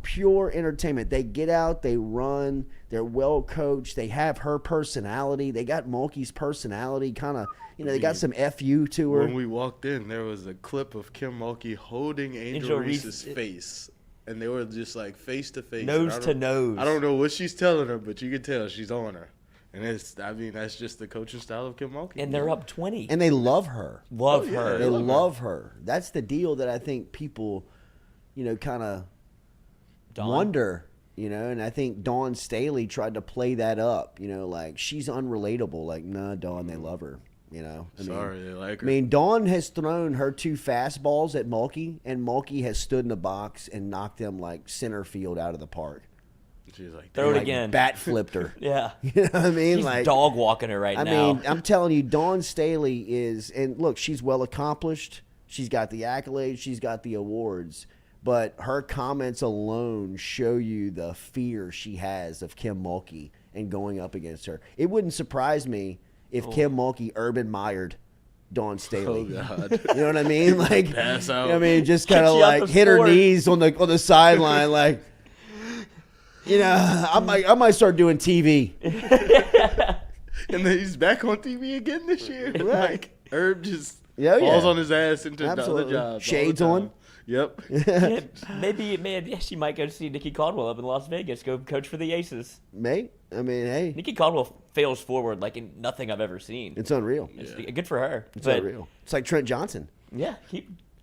S1: pure entertainment. They get out, they run, they're well coached. They have her personality. They got Mulkey's personality, kind of. They got some FU to her.
S4: When we walked in, there was a clip of Kim Mulkey holding Angel Reese's face. And they were just like face to face.
S6: Nose to nose.
S4: I don't know what she's telling her, but you can tell she's on her. And that's just the coaching style of Kim Mulkey.
S6: And they're up 20.
S1: And they love her.
S6: Love her.
S1: They love her. That's the deal that I think people, kind of wonder, and I think Dawn Staley tried to play that up, like she's unrelatable. Like, nah, Dawn, they love her. They like her. I mean, Dawn has thrown her 2 fastballs at Mulkey, and Mulkey has stood in the box and knocked them like center field out of the park.
S4: She's like,
S6: throw it again.
S1: Bat flipped her.
S6: Yeah.
S1: You know what I mean?
S6: She's
S1: like
S6: dog walking her right now.
S1: I mean, I'm telling you, Dawn Staley is, and look, she's well accomplished. She's got the accolades. She's got the awards. But her comments alone show you the fear she has of Kim Mulkey and going up against her. It wouldn't surprise me if Kim Mulkey Urban Meyered Dawn Staley.
S4: Oh God.
S1: You know what I mean? Like,
S4: pass out.
S1: I mean, just kind of
S6: Kick you out
S1: like
S6: the
S1: hit her
S6: sport.
S1: knees on the sideline, like. I might start doing TV.
S4: And then he's back on TV again this year.
S1: Right.
S4: Like Herb just
S1: Yeah,
S4: falls
S1: yeah.
S4: on his ass into
S1: Absolutely.
S4: the other job.
S1: Shades on.
S4: Yep.
S6: Yeah, maybe she might go see Nikki Caldwell up in Las Vegas, go coach for the Aces.
S1: Mate, I mean, hey,
S6: Nikki Caldwell fails forward like in nothing I've ever seen.
S1: it's unreal.
S6: It's good for her.
S1: It's
S6: but,
S1: unreal. It's like Trent Johnson.
S6: Yeah,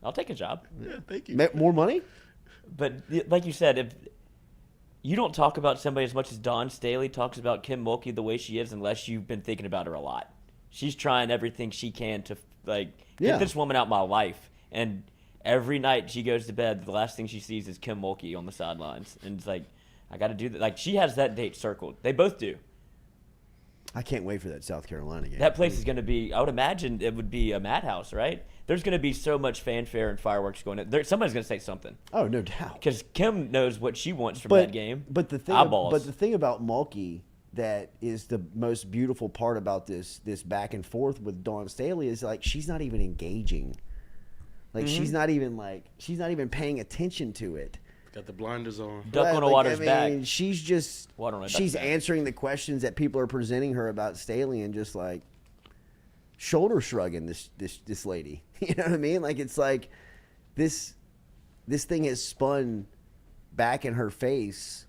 S6: I'll take a job.
S4: Yeah, thank you.
S1: More money?
S6: But like you said, if you don't talk about somebody as much as Dawn Staley talks about Kim Mulkey the way she is unless you've been thinking about her a lot. She's trying everything she can to get this woman out of my life. And every night she goes to bed, the last thing she sees is Kim Mulkey on the sidelines. And it's like, I got to do that. Like, she has that date circled. They both do.
S1: I can't wait for that South Carolina game.
S6: That place is going to be, I would imagine it would be a madhouse, right? There's going to be so much fanfare and fireworks going on. Somebody's going to say something.
S1: Oh, no doubt.
S6: Because Kim knows what she wants from that game.
S1: But the thing,
S6: Eyeballs.
S1: about Mulkey that is the most beautiful part about this back and forth with Dawn Staley is like she's not even engaging. Like she's not even paying attention to it.
S4: Got the blinders on.
S6: Duck on a water's back.
S1: She's just
S6: Water on a duck's
S1: she's
S6: back.
S1: answering the questions that people are presenting her about Staley and just like shoulder shrugging this lady. You know what I mean? Like it's like this thing has spun back in her face,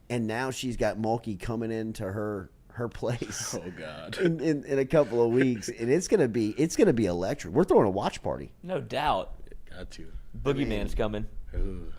S1: and now she's got Mulkey coming into her place.
S4: Oh God.
S1: In a couple of weeks, and it's gonna be electric. We're throwing a watch party.
S6: No doubt.
S4: Got to.
S6: Boogeyman's coming.
S4: Ooh.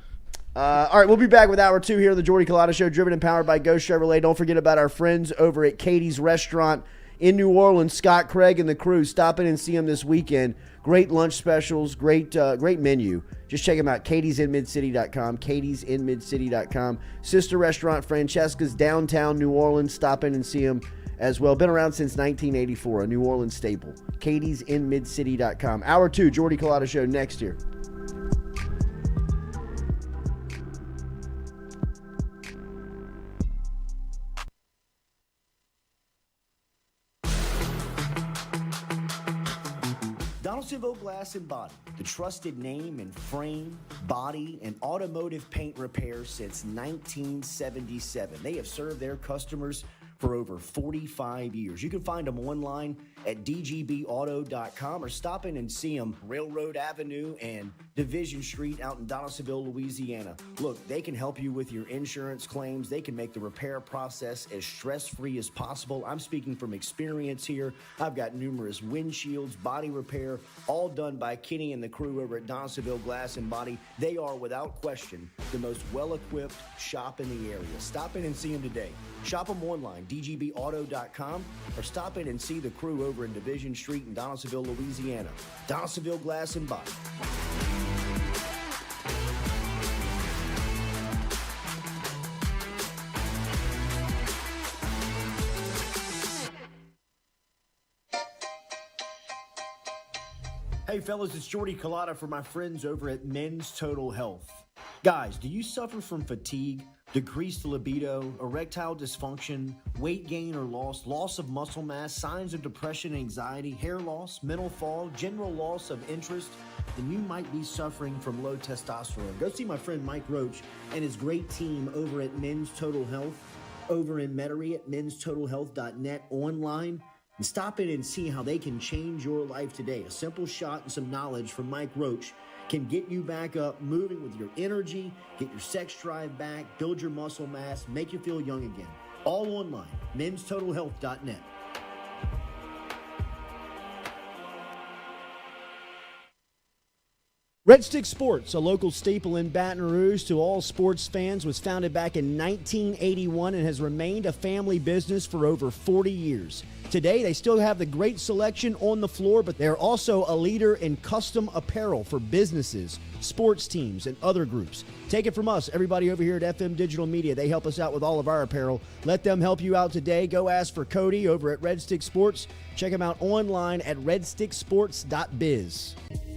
S1: All right, we'll be back with Hour 2 here on the Jordy Culotta Show, driven and powered by Ghost Chevrolet. Don't forget about our friends over at Katie's Restaurant in New Orleans. Scott, Craig, and the crew. Stop in and see them this weekend. Great lunch specials, great menu. Just check them out, katiesinmidcity.com, katiesinmidcity.com. Sister restaurant, Francesca's, downtown New Orleans. Stop in and see them as well. Been around since 1984, a New Orleans staple. katiesinmidcity.com. Hour 2, Jordy Culotta Show next year. Donaldsonville Glass and Body, the trusted name in frame, body, and automotive paint repair since 1977. They have served their customers for over 45 years. You can find them online at dgbauto.com or stop in and see them Railroad Avenue and Division Street out in Donaldsonville, Louisiana. Look, they can help you with your insurance claims. They can make the repair process as stress-free as possible. I'm speaking from experience here. I've got numerous windshields, body repair, all done by Kenny and the crew over at Donaldsonville Glass and Body. They are, without question, the most well-equipped shop in the area. Stop in and see them today. Shop them online, dgbauto.com, or stop in and see the crew over in Division Street in Donaldsonville, Louisiana. Donaldsonville Glass and Body. Hey fellas, it's Jordy Culotta for my friends over at Men's Total Health. Guys, do you suffer from fatigue,
S5: decreased libido, erectile dysfunction, weight gain or loss of muscle mass, signs of depression, anxiety, hair loss, mental fog, general loss of interest, then you might be suffering from low testosterone. Go see my friend Mike Roach and his great team over at Men's Total Health, over in Metairie at menstotalhealth.net online, and stop in and see how they can change your life today. A simple shot and some knowledge from Mike Roach can get you back up, moving with your energy, get your sex drive back, build your muscle mass, make you feel young again. All online, menstotalhealth.net.
S1: Red Stick Sports, a local staple in Baton Rouge to all sports fans, was founded back in 1981 and has remained a family business for over 40 years. Today, they still have the great selection on the floor, but they're also a leader in custom apparel for businesses, sports teams, and other groups. Take it from us, everybody over here at FM Digital Media. They help us out with all of our apparel. Let them help you out today. Go ask for Cody over at Red Stick Sports. Check him out online at redsticksports.biz.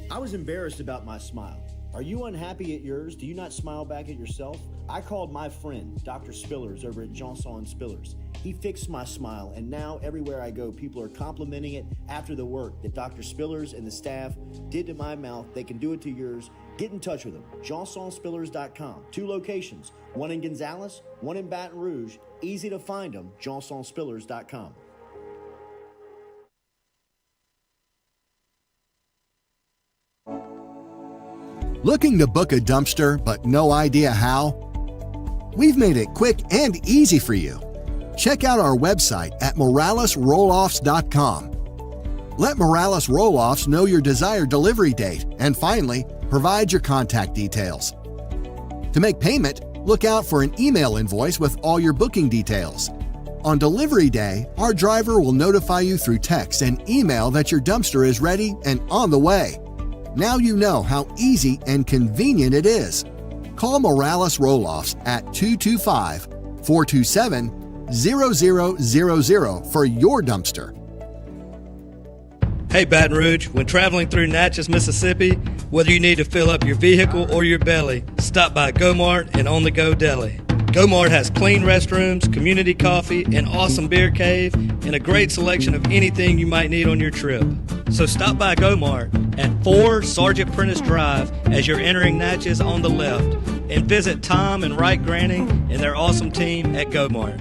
S1: I was embarrassed about my smile. Are you unhappy at yours? Do you not smile back at yourself? I called my friend, Dr. Spillers, over at Johnson Spillers. He fixed my smile, and now everywhere I go, people are complimenting it after the work that Dr. Spillers and the staff did to my mouth. They can do it to yours. Get in touch with them. JohnsonSpillers.com. 2 locations, one in Gonzales, one in Baton Rouge. Easy to find them, JohnsonSpillers.com.
S7: Looking to book a dumpster but no idea how? We've made it quick and easy for you. Check out our website at moralesrolloffs.com. Let Morales Roll-Offs know your desired delivery date, and finally, provide your contact details. To make payment, look out for an email invoice with all your booking details. On delivery day, our driver will notify you through text and email that your dumpster is ready and on the way. Now you know how easy and convenient it is. Call Morales Roll-Offs at 225-427-0000 for your dumpster.
S8: Hey Baton Rouge, when traveling through Natchez, Mississippi, whether you need to fill up your vehicle or your belly, stop by Go-Mart and On The Go Deli. Go-Mart has clean restrooms, community coffee, an awesome beer cave, and a great selection of anything you might need on your trip. So stop by Go-Mart at 4 Sergeant Prentice Drive as you're entering Natchez on the left, and visit Tom and Wright Granning and their awesome team at Go-Mart.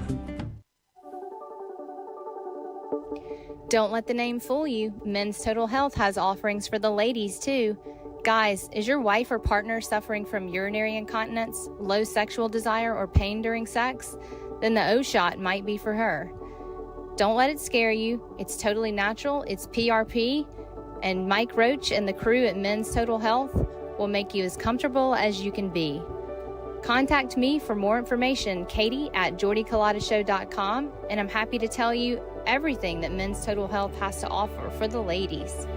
S9: Don't let the name fool you. Men's Total Health has offerings for the ladies, too. Guys, is your wife or partner suffering from urinary incontinence, low sexual desire, or pain during sex? Then the O-Shot might be for her. Don't let it scare you. It's totally natural. It's PRP. And Mike Roach and the crew at Men's Total Health will make you as comfortable as you can be. Contact me for more information, Katie at JordyCulottaShow.com, and I'm happy to tell you everything that Men's Total Health has to offer for the ladies.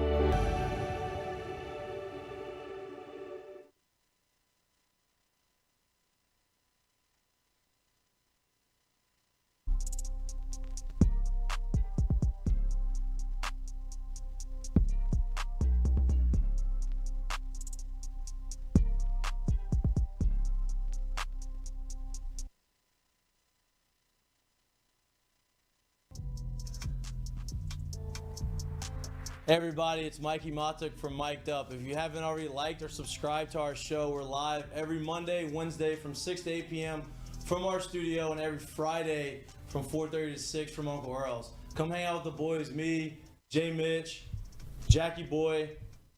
S10: Hey everybody, it's Mikey Matuk from Mic'd Up. If you haven't already liked or subscribed to our show, we're live every Monday, Wednesday from 6 to 8 p.m. from our studio, and every Friday from 4:30 to 6 from Uncle Earl's. Come hang out with the boys, me, Jay Mitch, Jackie Boy,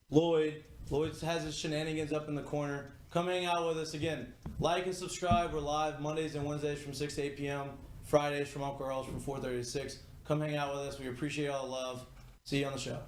S10: Lloyd. Lloyd has his shenanigans up in the corner. Come hang out with us again. Like and subscribe. We're live Mondays and Wednesdays from 6 to 8 p.m. Fridays from Uncle Earl's from 4:30 to 6. Come hang out with us. We appreciate all the love. See you on the show.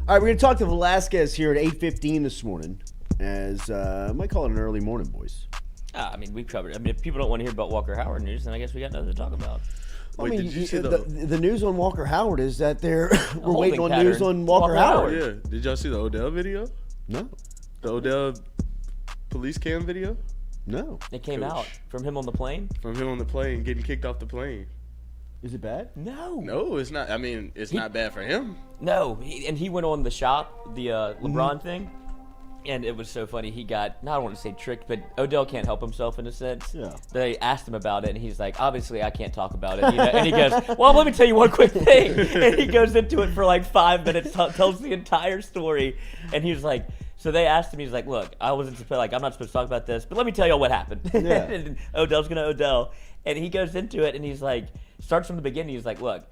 S1: All right, we're going to talk to Velasquez here at 8:15 this morning. As I might call it an early morning, boys.
S6: I mean, we've covered it. I mean, if people don't want to hear about Walker Howard news, then I guess we got nothing to talk about.
S1: Wait, I mean,
S4: did you see
S1: the news on Walker Howard is that we're waiting on
S6: pattern.
S1: news on Walker Howard.
S4: Yeah. Did y'all see the Odell video?
S1: No.
S4: The Odell police cam video?
S1: No.
S6: It came out from him on the plane.
S4: From him on the plane, getting kicked off the plane.
S1: Is it bad?
S6: No.
S4: No, it's not. I mean, it's not bad for him.
S6: No, he went on the shop, the LeBron thing, and it was so funny. He got, I don't want to say tricked, but Odell can't help himself in a sense.
S1: Yeah.
S6: They asked him about it, and he's like, obviously I can't talk about it. You know? And he goes, well, let me tell you one quick thing. And he goes into it for like 5 minutes, tells the entire story, and he was like, so they asked him, he's like, look, I'm not supposed to talk about this, but let me tell you what happened.
S1: Yeah.
S6: And Odell's going to Odell. And he goes into it, and he's like, starts from the beginning. He's like, look,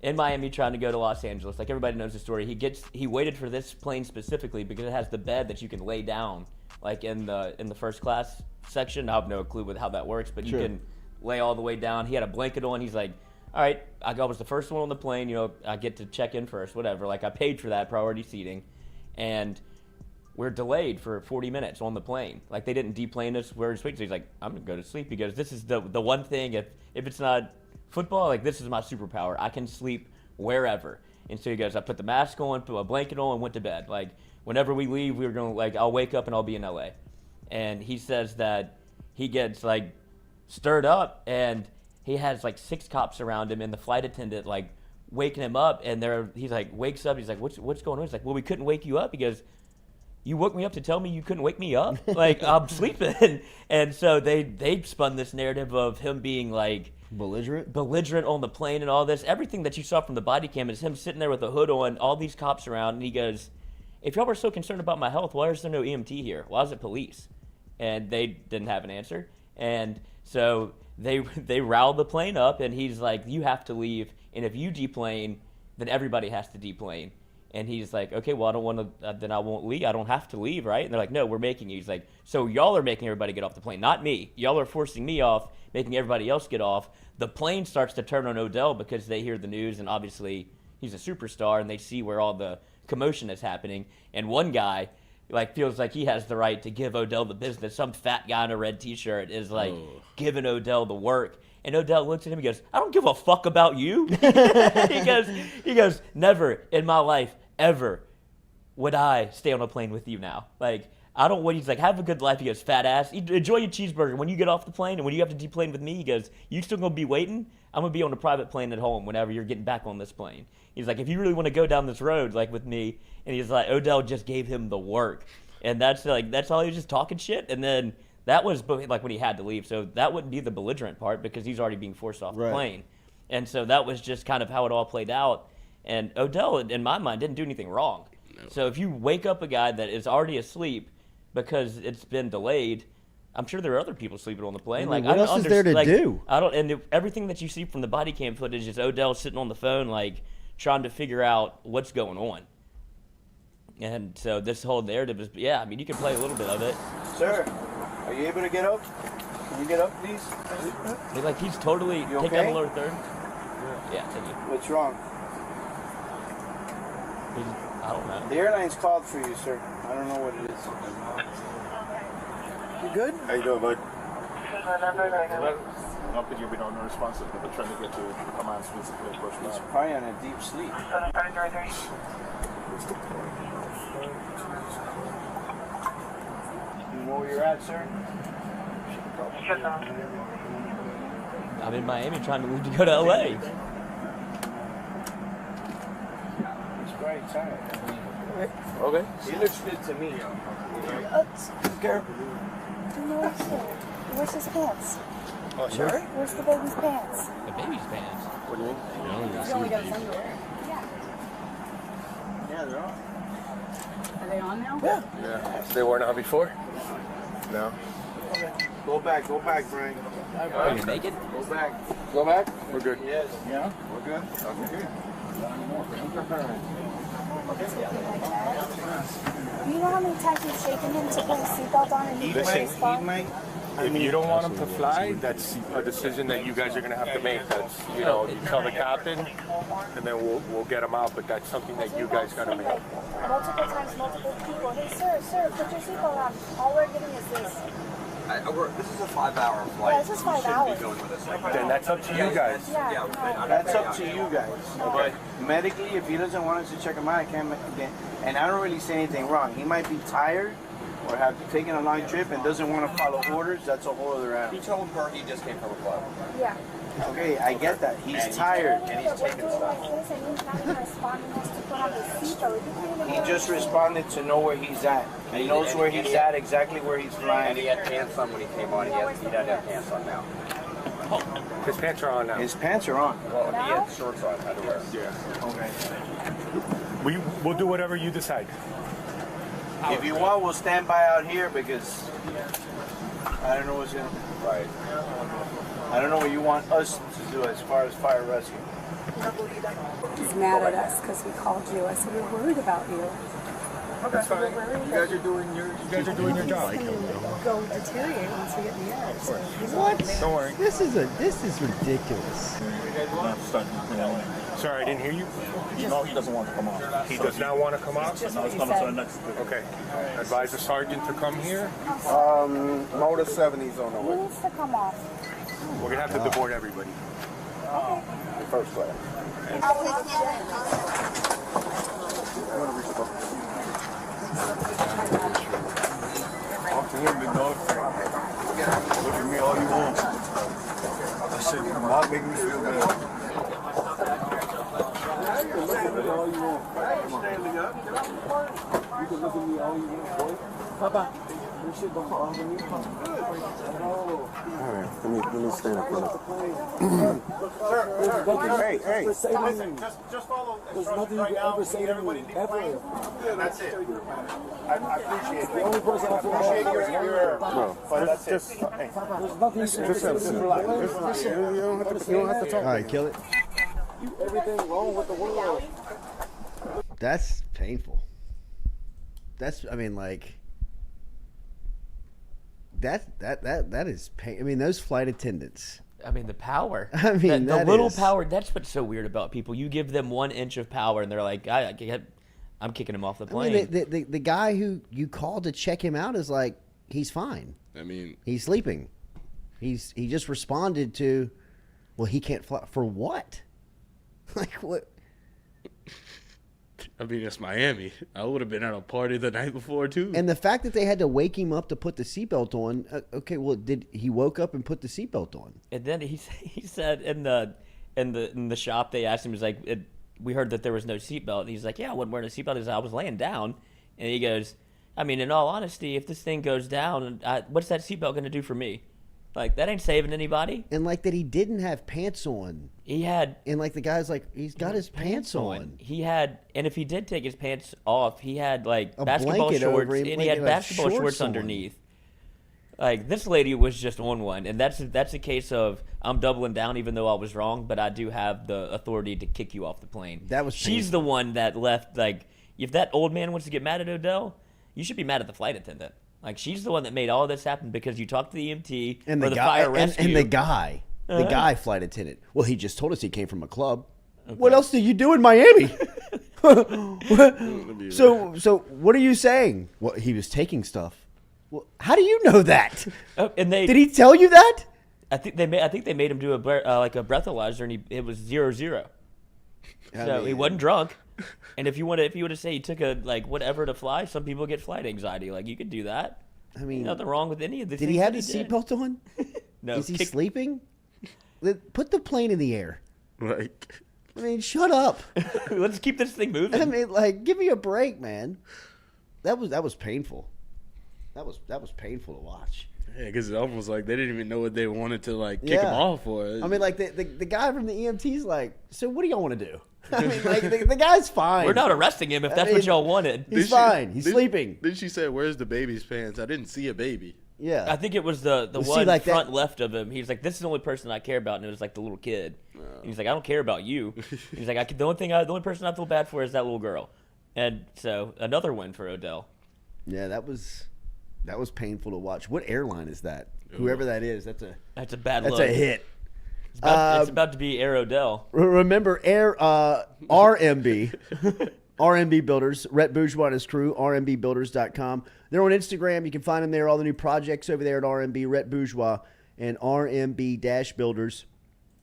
S6: in Miami trying to go to Los Angeles, like everybody knows the story. He waited for this plane specifically because it has the bed that you can lay down, like in the first class section. I have no clue with how that works, but you can lay all the way down. He had a blanket on. He's like, all right, I was the first one on the plane. You know, I get to check in first, whatever. Like I paid for that priority seating, and we're delayed for 40 minutes on the plane. Like they didn't deplane us. We're asleep. So he's like, I'm gonna go to sleep because this is the one thing. If it's not football, like this is my superpower. I can sleep wherever. And so he goes, I put the mask on, put a blanket on, and went to bed. Like whenever we leave, we were going like I'll wake up and I'll be in LA. And he says that he gets like stirred up and he has like 6 cops around him and the flight attendant like waking him up and he's like wakes up. He's like, what's going on? He's like, well, we couldn't wake you up. He goes, you woke me up to tell me you couldn't wake me up? Like, I'm sleeping. And so they spun this narrative of him being like belligerent on the plane and all this. Everything that you saw from the body cam is him sitting there with a hood on, all these cops around, and he goes, if y'all were so concerned about my health, why is there no EMT here? Why is it police? And they didn't have an answer. And so they riled the plane up, and he's like, you have to leave, and if you deplane, then everybody has to deplane. And he's like, okay, well, I don't want to, then I won't leave. I don't have to leave, right? And they're like, no, we're making you. He's like, so y'all are making everybody get off the plane, not me. Y'all are forcing me off, making everybody else get off. The plane starts to turn on Odell because they hear the news, and obviously he's a superstar, and they see where all the commotion is happening. And one guy, like, feels like he has the right to give Odell the business. Some fat guy in a red T-shirt is, like, giving Odell the work. And Odell looks at him and goes, I don't give a fuck about you. he goes, never in my life ever would I stay on a plane with you now. Like, I don't want, he's like, have a good life. He goes, fat ass. Enjoy your cheeseburger. When you get off the plane and when you have to deplane with me, he goes, you still going to be waiting? I'm going to be on a private plane at home whenever you're getting back on this plane. He's like, if you really want to go down this road, like with me, and he's like, Odell just gave him the work. And that's all he was just talking shit. And then that was like when he had to leave. So that wouldn't be the belligerent part because he's already being forced off the plane. And so that was just kind of how it all played out. And Odell, in my mind, didn't do anything wrong. No. So if you wake up a guy that is already asleep because it's been delayed, I'm sure there are other people sleeping on the plane.
S1: What else is there to do?
S6: Everything that you see from the body cam footage is Odell sitting on the phone, like trying to figure out what's going on. And so this whole narrative is, I mean, you can play a little bit of it.
S11: Sir, are you able to get up? Can you get up, please?
S6: He's totally take down the lower third. Yeah, take it.
S11: What's wrong?
S6: I don't know.
S11: The airline's called for you, sir. I don't know what it is. You good?
S12: How you doing, bud? I don't think you'll be no responsive, but they're trying to get to command specifically.
S11: He's probably on a deep sleep. You know where you're at, sir?
S6: I'm in Miami trying to leave to go to LA.
S11: Right side.
S12: Okay.
S11: He looks good to me.
S13: Careful. Where's his pants?
S12: Oh, sorry?
S13: Where's the baby's pants?
S6: The baby's pants?
S12: What do you mean?
S13: He's only got his underwear.
S11: Yeah, they're on.
S13: Are they on now?
S12: Yeah. So they weren't on before? No.
S11: Okay. Go back, Brian.
S6: Are you naked?
S11: Go back.
S12: Go back? We're good.
S11: Yes. Yeah? We're good? Okay.
S13: You know how many times you've shaken him to put his seatbelt on and he
S11: Listen,
S13: spot?
S11: he might
S14: If you don't want him to fly, that's a decision that you guys are going to have to make. That's, you tell the captain, and then we'll get him out. But that's something that you guys got to make.
S13: Multiple times, multiple people. Hey, sir, put your seatbelt on. All we're getting is this.
S11: This is a 5-hour flight.
S13: Yeah, this is 5 hours.
S14: Then that's up to you guys.
S11: That's up to you guys. But medically, if he doesn't want us to check him out, I can't. And I don't really say anything wrong. He might be tired or have taken a long trip and doesn't want to follow orders. That's a whole other animal.
S15: He told her he just came from a club.
S13: Yeah.
S11: Okay, I get that. He's tired.
S15: And he's taking stuff.
S11: He just responded to know where he's at. He knows where he's at, exactly where he's flying.
S15: And he had pants on when he came on. He doesn't have pants on now.
S14: His pants are on now.
S11: His pants are on.
S15: Well, he had shorts on. Underwear.
S14: Yeah. Okay. We'll do whatever you decide.
S11: If you want, we'll stand by out here because I don't know what's going to...
S15: Right.
S11: I don't know what you want us to do as far as fire rescue.
S13: He's mad at us because we called you. I said, we're worried about you.
S14: That's fine. You guys are doing your job.
S13: He's going to go deteriorate once we get in the air. So
S1: What?
S14: Don't worry.
S1: This is ridiculous.
S14: Sorry, I didn't hear you.
S12: No, he doesn't want to come off.
S14: He does not want to come out?
S12: No, he's coming to the next.
S14: Okay. Advise the sergeant to come here.
S15: Motor 70's on the
S13: he
S15: way.
S13: needs to come off.
S14: We're going to have to deboard everybody.
S15: First class.
S12: Talk to him, big dog. Look at me all you want. That shit not making me feel good. All you want. Standing up. You can look at me all you want, boy. Papa, this shit don't bother me.
S15: All right, let me stand up. Hey.
S12: Just follow. There's nothing you can ever say to me, ever. That's it. I appreciate it. The only person I feel bad for is your but that's it. Hey. There's nothing you can ever say to me.
S14: You don't have to talk.
S1: All right, kill it.
S12: Everything wrong with the world.
S1: That's painful. That is pain. I mean, those flight attendants.
S6: I mean, the power.
S1: I mean,
S6: the little power. That's what's so weird about people. You give them 1 inch of power, and they're like, I'm kicking him off the plane.
S1: I mean, the guy who you called to check him out is like, he's fine.
S4: I mean,
S1: he's sleeping. He just responded to, well, he can't fly for what? Like what?
S4: I mean, it's Miami. I would have been at a party the night before too.
S1: And the fact that they had to wake him up to put the seatbelt on. Okay, well, did he woke up and put the seatbelt on?
S6: And then he said in the shop they asked him, he's like, we heard that there was no seatbelt. And he's like, yeah, I wasn't wearing a seatbelt. He's like, I was laying down. And he goes, I mean, in all honesty, if this thing goes down, what's that seatbelt going to do for me? Like, that ain't saving anybody.
S1: And like that he didn't have pants on.
S6: He had.
S1: And like the guy's like, he's got his pants on.
S6: He had, and if he did take his pants off, he had like
S1: a
S6: basketball
S1: blanket
S6: shorts,
S1: over him,
S6: and he had basketball shorts underneath. Like, this lady was just on one. And that's a case of, I'm doubling down even though I was wrong, but I do have the authority to kick you off the plane.
S1: That was
S6: She's the one that left, like, if that old man wants to get mad at Odell, you should be mad at the flight attendant. Like, she's the one that made all this happen because you talked to the EMT
S1: and
S6: or the fire rescue.
S1: And the guy flight attendant. Well, he just told us he came from a club. Okay. What else do you do in Miami? So what are you saying? Well, he was taking stuff. Well, how do you know that? Did he tell you that?
S6: I think they made him do a breathalyzer, and it was 0-0. So he wasn't drunk. And if you want to say he took a whatever to fly, some people get flight anxiety. Like, you could do that.
S1: I mean,
S6: nothing wrong with any of the.
S1: Did he have his seatbelt on?
S6: No.
S1: Is he sleeping? Put the plane in the air.
S4: Like,
S1: I mean, shut up.
S6: Let's keep this thing moving.
S1: I mean, give me a break, man. That was painful. That was painful to watch.
S4: Yeah, because it's almost like they didn't even know what they wanted to kick him off for.
S1: I mean, the guy from the EMT's like, so what do y'all want to do? I mean, the guy's fine.
S6: We're not arresting him if that's what y'all wanted.
S1: He's fine. He's sleeping.
S4: Then she said, "Where's the baby's pants? I didn't see a baby."
S1: Yeah,
S6: I think it was the one front left of him. He's like, "This is the only person I care about," and it was like the little kid. And he's like, "I don't care about you." He's like, "The only person I feel bad for is that little girl," and so another win for Odell.
S1: Yeah, that That was painful to watch. What airline is that? Whoever that is, that's a
S6: bad
S1: That's
S6: look.
S1: a hit.
S6: It's about to be Air Odell.
S1: Remember, RMB. RMB Builders, Rhett Bourgeois and his crew, rmbbuilders.com. They're on Instagram. You can find them there. All the new projects over there at RMB, Rhett Bourgeois and RMB-Builders.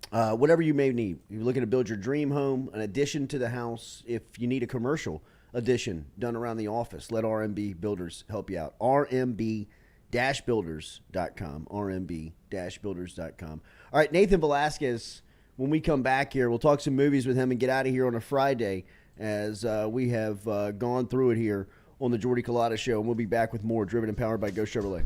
S1: Whatever you may need. If you're looking to build your dream home, an addition to the house, if you need a commercial addition done around the office, let RMB Builders help you out. rmb-builders.com. rmb-builders.com. All right, Nathan Velasquez, when we come back here, we'll talk some movies with him and get out of here on a Friday as we have gone through it here on the Jordy Culotta Show. And we'll be back with more Driven and Powered by Go Chevrolet.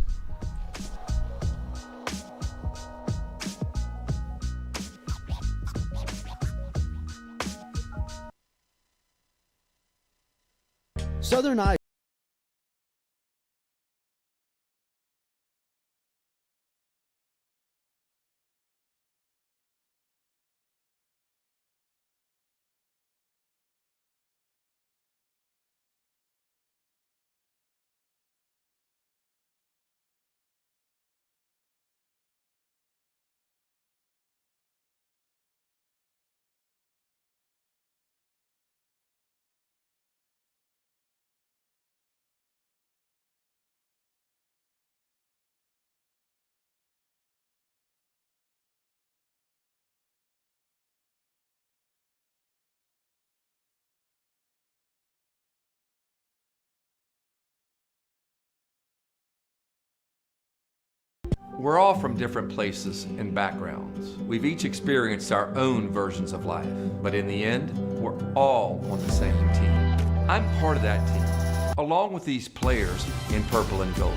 S1: Southern Eye.
S16: We're all from different places and backgrounds. We've each experienced our own versions of life, but in the end, we're all on the same team. I'm part of that team, along with these players in purple and gold.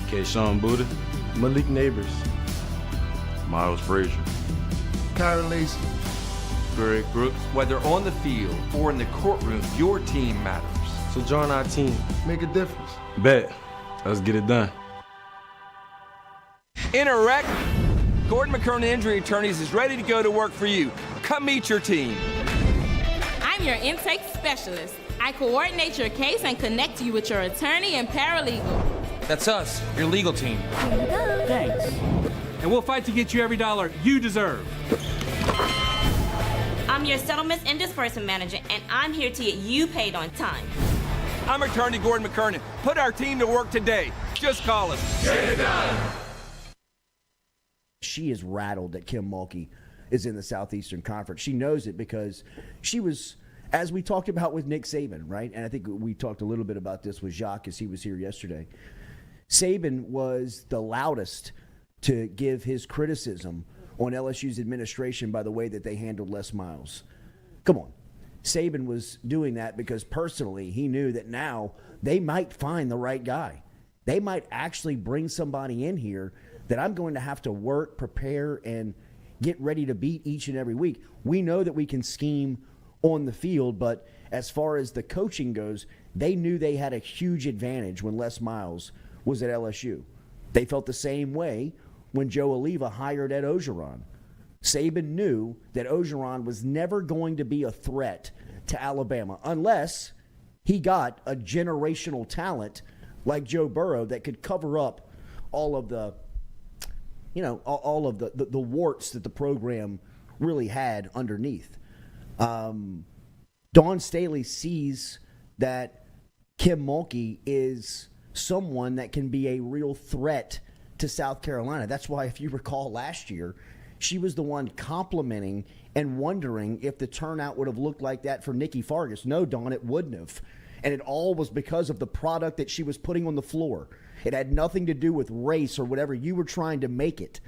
S17: Kayshawn Buddha, Malik Neighbors, Miles Frazier,
S16: Kyron Lacy, Greg Brooks. Whether on the field or in the courtroom, your team matters.
S17: So join our team, make a difference. Bet, let's get it done.
S16: In a wreck, Gordon McKernan Injury Attorneys is ready to go to work for you. Come meet your team.
S18: I'm your intake specialist. I coordinate your case and connect you with your attorney and paralegal.
S19: That's us, your legal team.
S18: Here you go.
S19: Thanks. And we'll fight to get you every dollar you deserve.
S18: I'm your settlements and disbursement manager, and I'm here to get you paid on time.
S16: I'm attorney Gordon McKernan. Put our team to work today. Just call us. Get it done.
S1: She is rattled that Kim Mulkey is in the Southeastern Conference. She knows it because she was, as we talked about with Nick Saban, right? And I think we talked a little bit about this with Jacques as he was here yesterday. Saban was the loudest to give his criticism on LSU's administration by the way that they handled Les Miles. Come on. Saban was doing that because personally he knew that now they might find the right guy. They might actually bring somebody in here that I'm going to have to work, prepare, and get ready to beat each and every week. We know that we can scheme on the field, but as far as the coaching goes, they knew they had a huge advantage when Les Miles was at LSU. They felt the same way when Joe Oliva hired Ed Orgeron. Saban knew that Orgeron was never going to be a threat to Alabama unless he got a generational talent like Joe Burrow that could cover up all of the all of the warts that the program really had underneath. Dawn Staley sees that Kim Mulkey is someone that can be a real threat to South Carolina. That's why, if you recall last year, she was the one complimenting and wondering if the turnout would have looked like that for Nikki Fargas. No, Dawn, it wouldn't have. And it all was because of the product that she was putting on the floor. It had nothing to do with race or whatever you were trying to make it.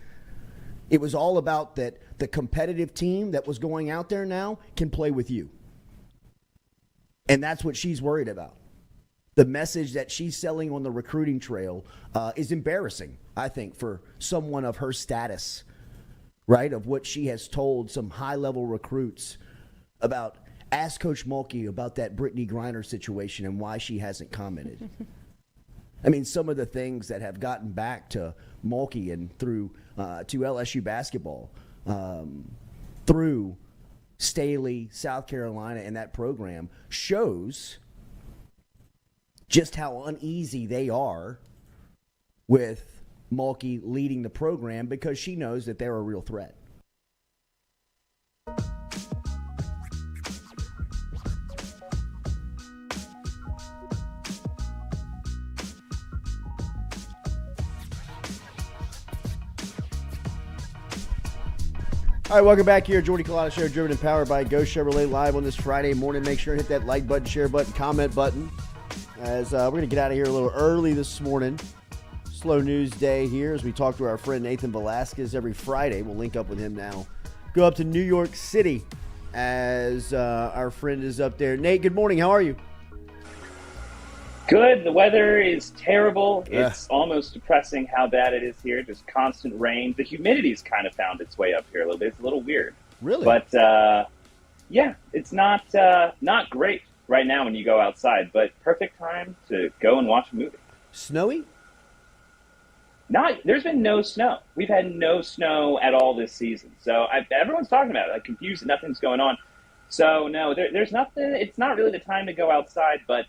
S1: It was all about that the competitive team that was going out there now can play with you. And that's what she's worried about. The message that she's selling on the recruiting trail is embarrassing, I think, for someone of her status, right, of what she has told some high-level recruits about. Ask Coach Mulkey about that Brittany Griner situation and why she hasn't commented. I mean, some of the things that have gotten back to Mulkey and through to LSU basketball, through Staley, South Carolina, and that program shows just how uneasy they are with Mulkey leading the program because she knows that they're a real threat. All right, welcome back here. Jordy Culotta Show, driven and powered by Go Chevrolet, live on this Friday morning. Make sure to hit that like button, share button, comment button. As we're going to get out of here a little early this morning. Slow news day here as we talk to our friend Nathan Velasquez every Friday. We'll link up with him now. Go up to New York City as our friend is up there. Nate, good morning. How are you?
S20: Good. The weather is terrible. It's almost depressing how bad it is here. Just constant rain. The humidity's kind of found its way up here a little bit. It's a little weird.
S1: Really?
S20: But, yeah, it's not great right now when you go outside, but perfect time to go and watch a movie.
S1: Snowy?
S20: There's been no snow. We've had no snow at all this season. So everyone's talking about it, like confused that nothing's going on. So, no, there's nothing. It's not really the time to go outside, but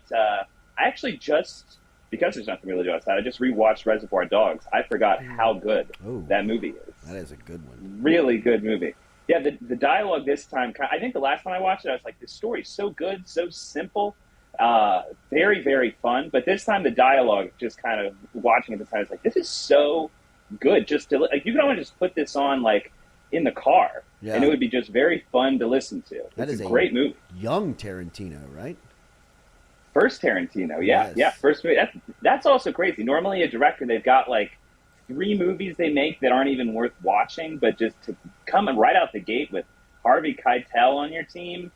S20: I actually because there's nothing really to do outside, I just rewatched Reservoir Dogs. I forgot how good that movie is.
S1: That is a good one.
S20: Really good movie. Yeah, the dialogue this time, I think the last time I watched it, I was like, this story's so good, so simple, very, very fun. But this time the dialogue, just kind of watching it this time, I was like, this is so good. Just to, like, you could almost just put this on, like, in the car, and it would be just very fun to listen to.
S1: That is
S20: a great movie.
S1: Young Tarantino, right?
S20: First Tarantino, yeah, first movie. That's also crazy. Normally, a director, they've got like 3 movies they make that aren't even worth watching, but just to come right out the gate with Harvey Keitel on your team,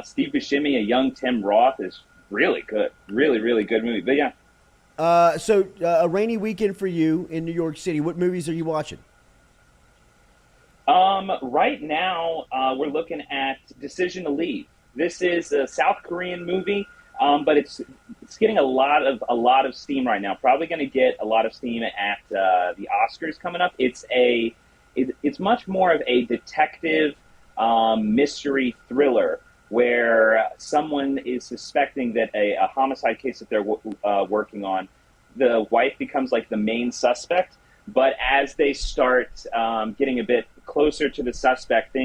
S20: Steve Buscemi, a young Tim Roth is really good, really, really good movie. But yeah.
S1: So a rainy weekend for you in New York City. What movies are you watching?
S20: Right now, we're looking at Decision to Leave. This is a South Korean movie. But it's getting a lot of steam right now. Probably going to get a lot of steam at the Oscars coming up. It's much more of a detective mystery thriller where someone is suspecting that a homicide case that they're working on, the wife becomes like the main suspect. But as they start getting a bit closer to the suspect,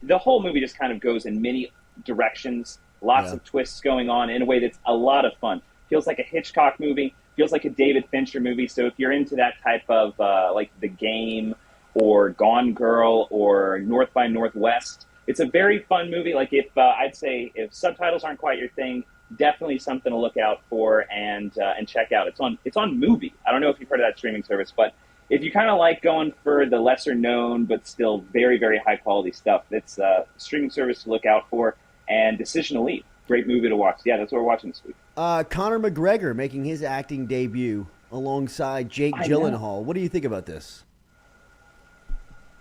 S20: the whole movie just kind of goes in many directions. Lots of twists going on in a way that's a lot of fun. Feels like a Hitchcock movie. Feels like a David Fincher movie. So if you're into that type of like The Game or Gone Girl or North by Northwest, it's a very fun movie. Like I'd say if subtitles aren't quite your thing, definitely something to look out for and check out. It's on Mubi. I don't know if you've heard of that streaming service, but if you kind of like going for the lesser known but still very, very high quality stuff, it's a streaming service to look out for. And Decision to Leave, great movie to watch. Yeah, that's what we're watching this week.
S1: Conor McGregor making his acting debut alongside Jake Gyllenhaal. What do you think about this?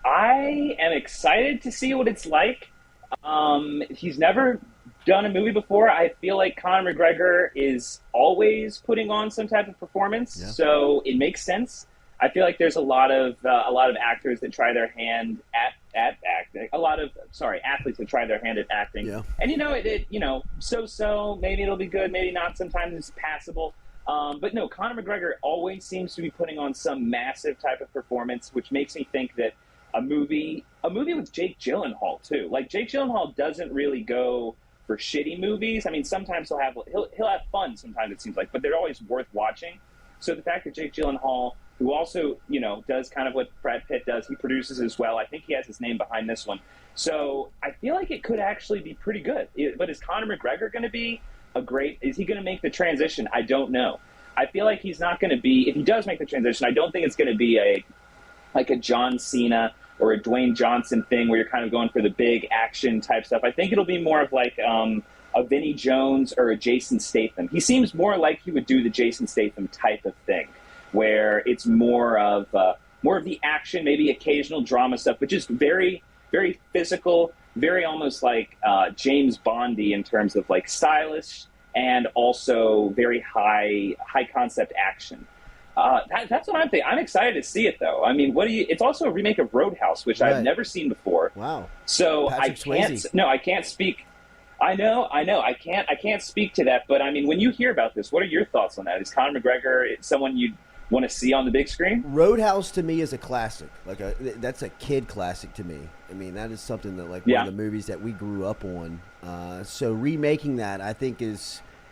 S20: I am excited to see what it's like. He's never done a movie before. I feel like Conor McGregor is always putting on some type of performance, so it makes sense. I feel like there's a lot of actors that try their hand at acting. Athletes that try their hand at acting. Yeah. And so maybe it'll be good, maybe not. Sometimes it's passable. But no, Conor McGregor always seems to be putting on some massive type of performance, which makes me think that a movie with Jake Gyllenhaal too. Like Jake Gyllenhaal doesn't really go for shitty movies. I mean, sometimes he'll have fun. Sometimes it seems like, but they're always worth watching. So the fact that Jake Gyllenhaal, who also, does kind of what Brad Pitt does, he produces as well. I think he has his name behind this one. So I feel like it could actually be pretty good. But is Conor McGregor going to be is he going to make the transition? I don't know. I feel like he's not going to be, if he does make the transition, I don't think it's going to be a John Cena or a Dwayne Johnson thing where you're kind of going for the big action type stuff. I think it'll be more of like a Vinnie Jones or a Jason Statham. He seems more like he would do the Jason Statham type of thing, where it's more of the action, maybe occasional drama stuff, but just very, very physical, very almost like James Bondy in terms of like stylish and also very high concept action. That's what I'm thinking. I'm excited to see it though. I mean, it's also a remake of Roadhouse, which I've never seen before.
S1: Wow.
S20: So I can't speak. I know. I can't speak to that. But I mean, when you hear about this, what are your thoughts on that? Is Conor McGregor someone want to see on the big screen.
S1: Roadhouse to me is a classic. That's a kid classic to me. I mean, that is something that one of the movies that we grew up on. So remaking that, I think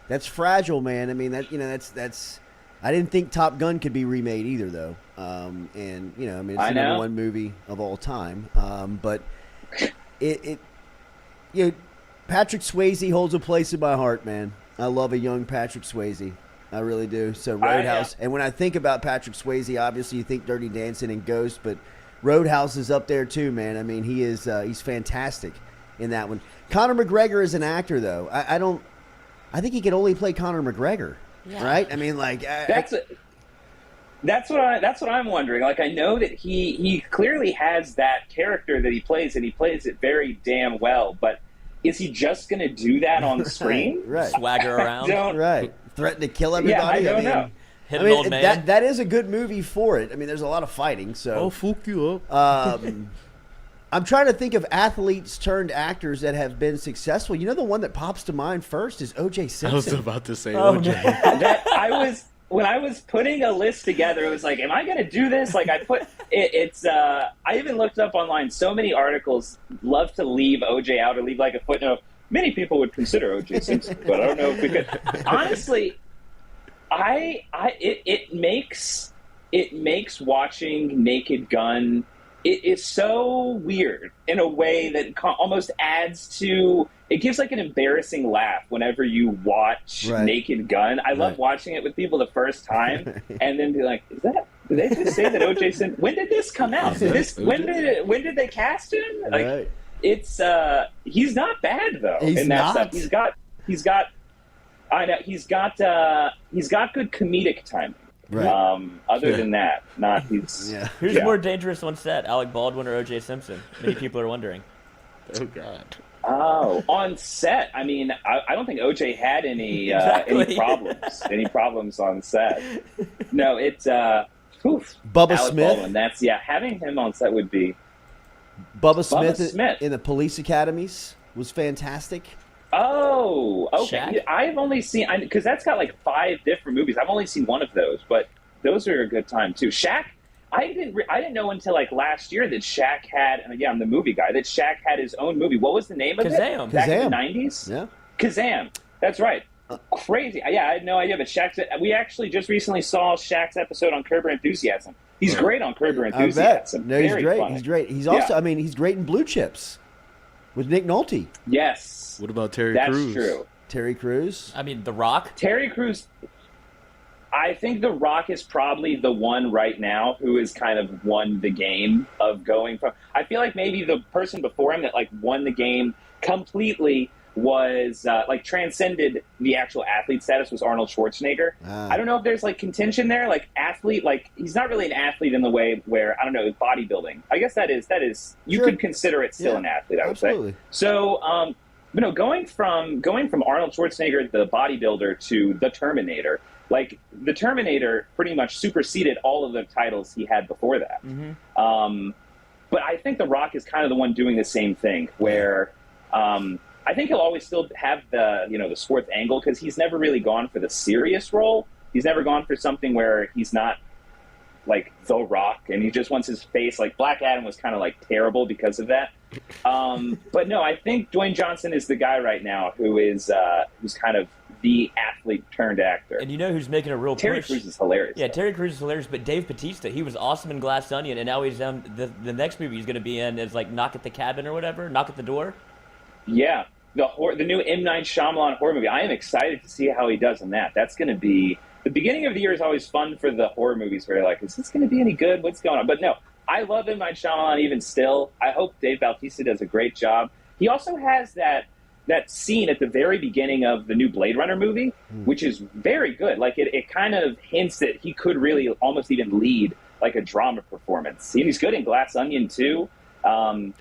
S1: that's fragile, man. I mean, that's. I didn't think Top Gun could be remade either, though. And it's the number one movie of all time. But Patrick Swayze holds a place in my heart, man. I love a young Patrick Swayze. I really do. So Roadhouse. And when I think about Patrick Swayze, obviously you think Dirty Dancing and Ghost, but Roadhouse is up there too, man. I mean, he's fantastic in that one. Conor McGregor is an actor, though. I think he could only play Conor McGregor. Yeah. Right? I mean,
S20: that's what I'm wondering. Like, I know that he clearly has that character that he plays, and he plays it very damn well. But is he just going to do that on screen?
S1: Right.
S6: Swagger around.
S1: Right. Threaten to kill everybody.
S20: Yeah, I don't know.
S6: Hit an old man.
S1: That is a good movie for it. I mean, there's a lot of fighting. So
S4: I'll fuck you up.
S1: I'm trying to think of athletes turned actors that have been successful. You know, the one that pops to mind first is O.J. Simpson.
S4: I was about to say O.J.
S20: When I was putting a list together, it was like, am I going to do this? Like, I put I even looked up online. So many articles love to leave O.J. out or leave like a footnote. Many people would consider O.J. Simpson, but I don't know if we could. Honestly, it makes watching Naked Gun. It is so weird in a way that almost adds to. It gives like an embarrassing laugh whenever you watch Naked Gun. I love watching it with people the first time, and then be like, "Is that? Did they just say that O.J. Simpson? When did this come out? When did they cast him? Like, it's he's not bad though.
S1: He's not.
S20: Stuff. He's got good comedic timing.
S1: Right.
S20: Other than that, who's
S6: more dangerous on set, Alec Baldwin or O.J. Simpson? Many people are wondering.
S4: Oh God.
S20: Oh, on set. I mean, I don't think O.J. had any problems. Any problems on set? No, it's
S1: Bubba
S20: Alec
S1: Smith.
S20: Baldwin. That's having him on set would be
S1: Bubba Smith in the police academies was fantastic.
S20: Oh, okay.
S6: Shaq?
S20: I've only seen because that's got like 5 different movies. I've only seen one of those, but those are a good time too. Shaq, I didn't know until like last year that Shaq had, and again, I'm the movie guy, that Shaq had his own movie. What was the name of it? Back in the 90s?
S1: Yeah.
S20: Kazam. That's right. Crazy. Yeah, I had no idea, but we actually just recently saw Shaq's episode on Curb Your Enthusiasm. He's great on Curb Your Enthusiasm.
S1: No, he's
S20: Very
S1: great.
S20: funny.
S1: He's great. He's also, he's great in Blue Chips with Nick Nolte.
S20: Yes.
S4: What about Terry
S20: That's
S4: Crews?
S20: true.
S1: Terry Crews.
S6: I mean, The Rock.
S20: Terry Crews. I think The Rock is probably the one right now who has kind of won the game of going from. I feel like maybe the person before him that like won the game completely was like transcended the actual athlete status was Arnold Schwarzenegger. I don't know if there's like contention there, like athlete, like he's not really an athlete in the way where I don't know bodybuilding. I guess that is you could consider it still an athlete. I would say. So, going from Arnold Schwarzenegger, the bodybuilder, to the Terminator. Like, the Terminator pretty much superseded all of the titles he had before that. Mm-hmm. But I think The Rock is kind of the one doing the same thing, where I think he'll always still have the sports angle, because he's never really gone for the serious role. He's never gone for something where he's not like The Rock, and he just wants his face. Like, Black Adam was kind of like terrible because of that. But no, I think Dwayne Johnson is the guy right now who's kind of the athlete turned actor.
S6: And you know who's making a real
S20: Terry
S6: push?
S20: Crews is hilarious.
S6: Yeah, Terry Crews is hilarious, but Dave Bautista, he was awesome in Glass Onion, and now he's the next movie he's going to be in is like Knock at the Cabin or whatever, Knock at the Door.
S20: Yeah, the new M. Night Shyamalan horror movie. I am excited to see how he does in that. That's going to be the beginning of the year is always fun for the horror movies where you're like, is this going to be any good? What's going on? But no, I love M. Night Shyamalan even still. I hope Dave Bautista does a great job. He also has that scene at the very beginning of the new Blade Runner movie, which is very good. Like, it kind of hints that he could really almost even lead like a drama performance. He's good in Glass Onion too.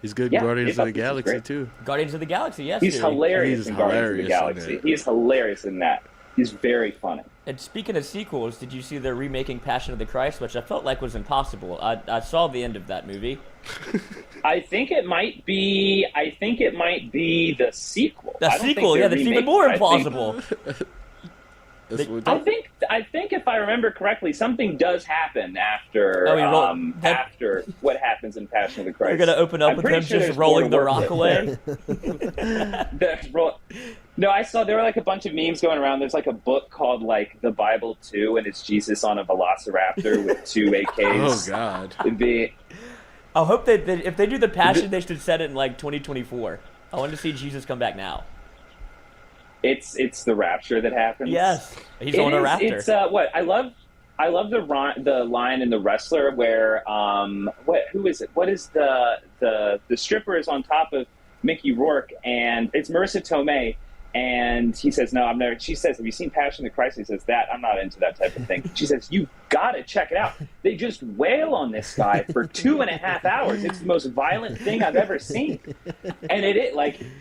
S4: He's good in Guardians of the Galaxy too.
S6: Guardians of the Galaxy, yes.
S20: He's hilarious in Guardians of the Galaxy. He's hilarious in that. He's very funny.
S6: And speaking of sequels, did you see they're remaking Passion of the Christ, which I felt like was impossible? I saw the end of that movie.
S20: I think it might be the sequel.
S6: The sequel, yeah, that's even more implausible.
S20: I think if I remember correctly, something does happen after after what happens in Passion of the Christ.
S6: You're gonna open up with them just rolling the rock away.
S20: No, I saw there were like a bunch of memes going around. There's like a book called like The Bible 2, and it's Jesus on a velociraptor with 2 AKs.
S4: Oh God!
S6: I hope that if they do the Passion, they should set it in like 2024. I want to see Jesus come back now.
S20: It's the rapture that happens.
S6: Yes, he's on a raptor.
S20: It's what I love the line in The Wrestler where who is it? What is the stripper is on top of Mickey Rourke, and it's Marissa Tomei, and he says, no, I've never. She says, have you seen Passion of the Christ? He says, I'm not into that type of thing. She says, you gotta check it out. They just wail on this guy for 2.5 hours. It's the most violent thing I've ever seen. And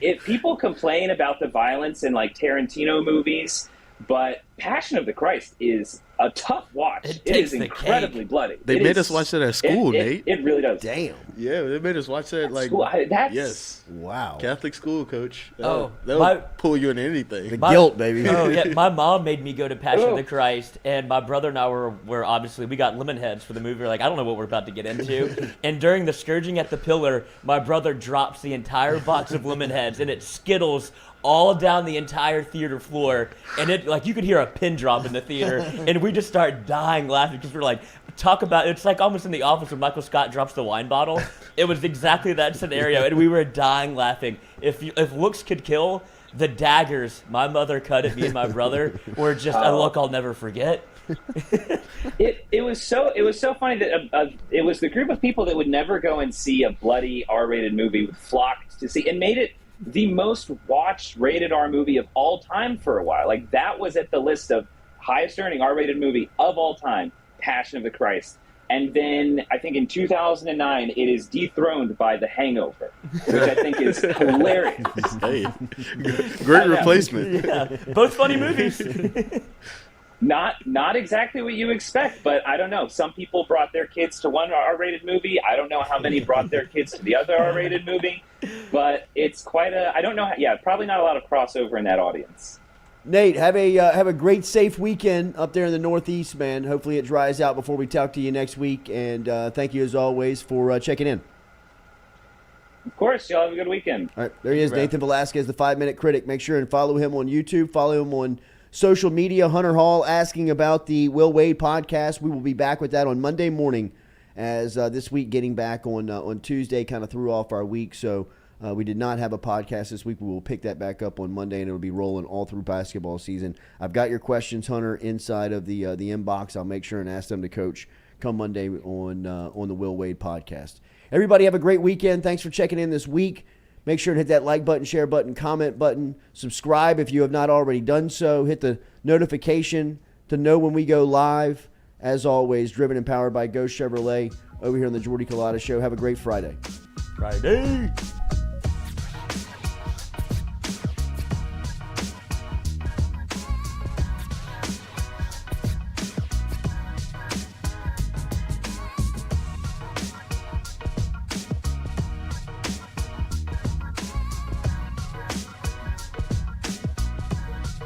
S20: if people complain about the violence in like Tarantino movies, but Passion of the Christ is a tough watch. It is incredibly bloody.
S4: They made us watch that at school, Nate.
S20: It really does.
S1: Damn.
S4: Yeah, they made us watch that like
S20: school.
S4: Yes.
S1: Wow.
S4: Catholic school, coach.
S6: Oh,
S4: they'll pull you into anything.
S1: The guilt, baby.
S6: Oh yeah, my mom made me go to Passion of the Christ, and my brother and I were obviously we got lemon heads for the movie. We're like, I don't know what we're about to get into. And during the scourging at the pillar, my brother drops the entire box of lemon heads, and it skittles all down the entire theater floor, and it like you could hear a pin drop in the theater, and we just start dying laughing because we're like, talk about it's like almost in The Office when Michael Scott drops the wine bottle. It was exactly that scenario, and we were dying laughing. If looks could kill, the daggers my mother cut at me and my brother were just a look I'll never forget.
S20: It was so funny that it was the group of people that would never go and see a bloody R-rated movie would flock to see, and made it the most watched rated R movie of all time for a while. Like that was at the list of highest earning R-rated movie of all time, Passion of the Christ. And then I think in 2009 it is dethroned by The Hangover, which I think is hilarious.
S4: Hey, great replacement.
S6: Yeah, both funny movies.
S20: Not exactly what you expect, but I don't know. Some people brought their kids to one R-rated movie. I don't know how many brought their kids to the other R-rated movie, but it's quite a. I don't know. Probably not a lot of crossover in that audience.
S1: Nate, have a great, safe weekend up there in the Northeast, man. Hopefully it dries out before we talk to you next week, and thank you as always for checking in.
S20: Of course, y'all have a good weekend.
S1: All right, there he is, Nathan Velasquez, the 5-Minute Critic. Make sure and follow him on YouTube. Follow him on social media. Hunter Hall asking about the Will Wade podcast. We will be back with that on Monday morning, as this week getting back on Tuesday kind of threw off our week. So we did not have a podcast this week. We will pick that back up on Monday, and it'll be rolling all through basketball season. I've got your questions, Hunter, inside of the inbox. I'll make sure and ask them to Coach come Monday on the Will Wade podcast. Everybody have a great weekend. Thanks for checking in this week. Make sure to hit that like button, share button, comment button. Subscribe if you have not already done so. Hit the notification to know when we go live. As always, driven and powered by Ghost Chevrolet over here on the Jordy Culotta Show. Have a great Friday.
S6: Friday.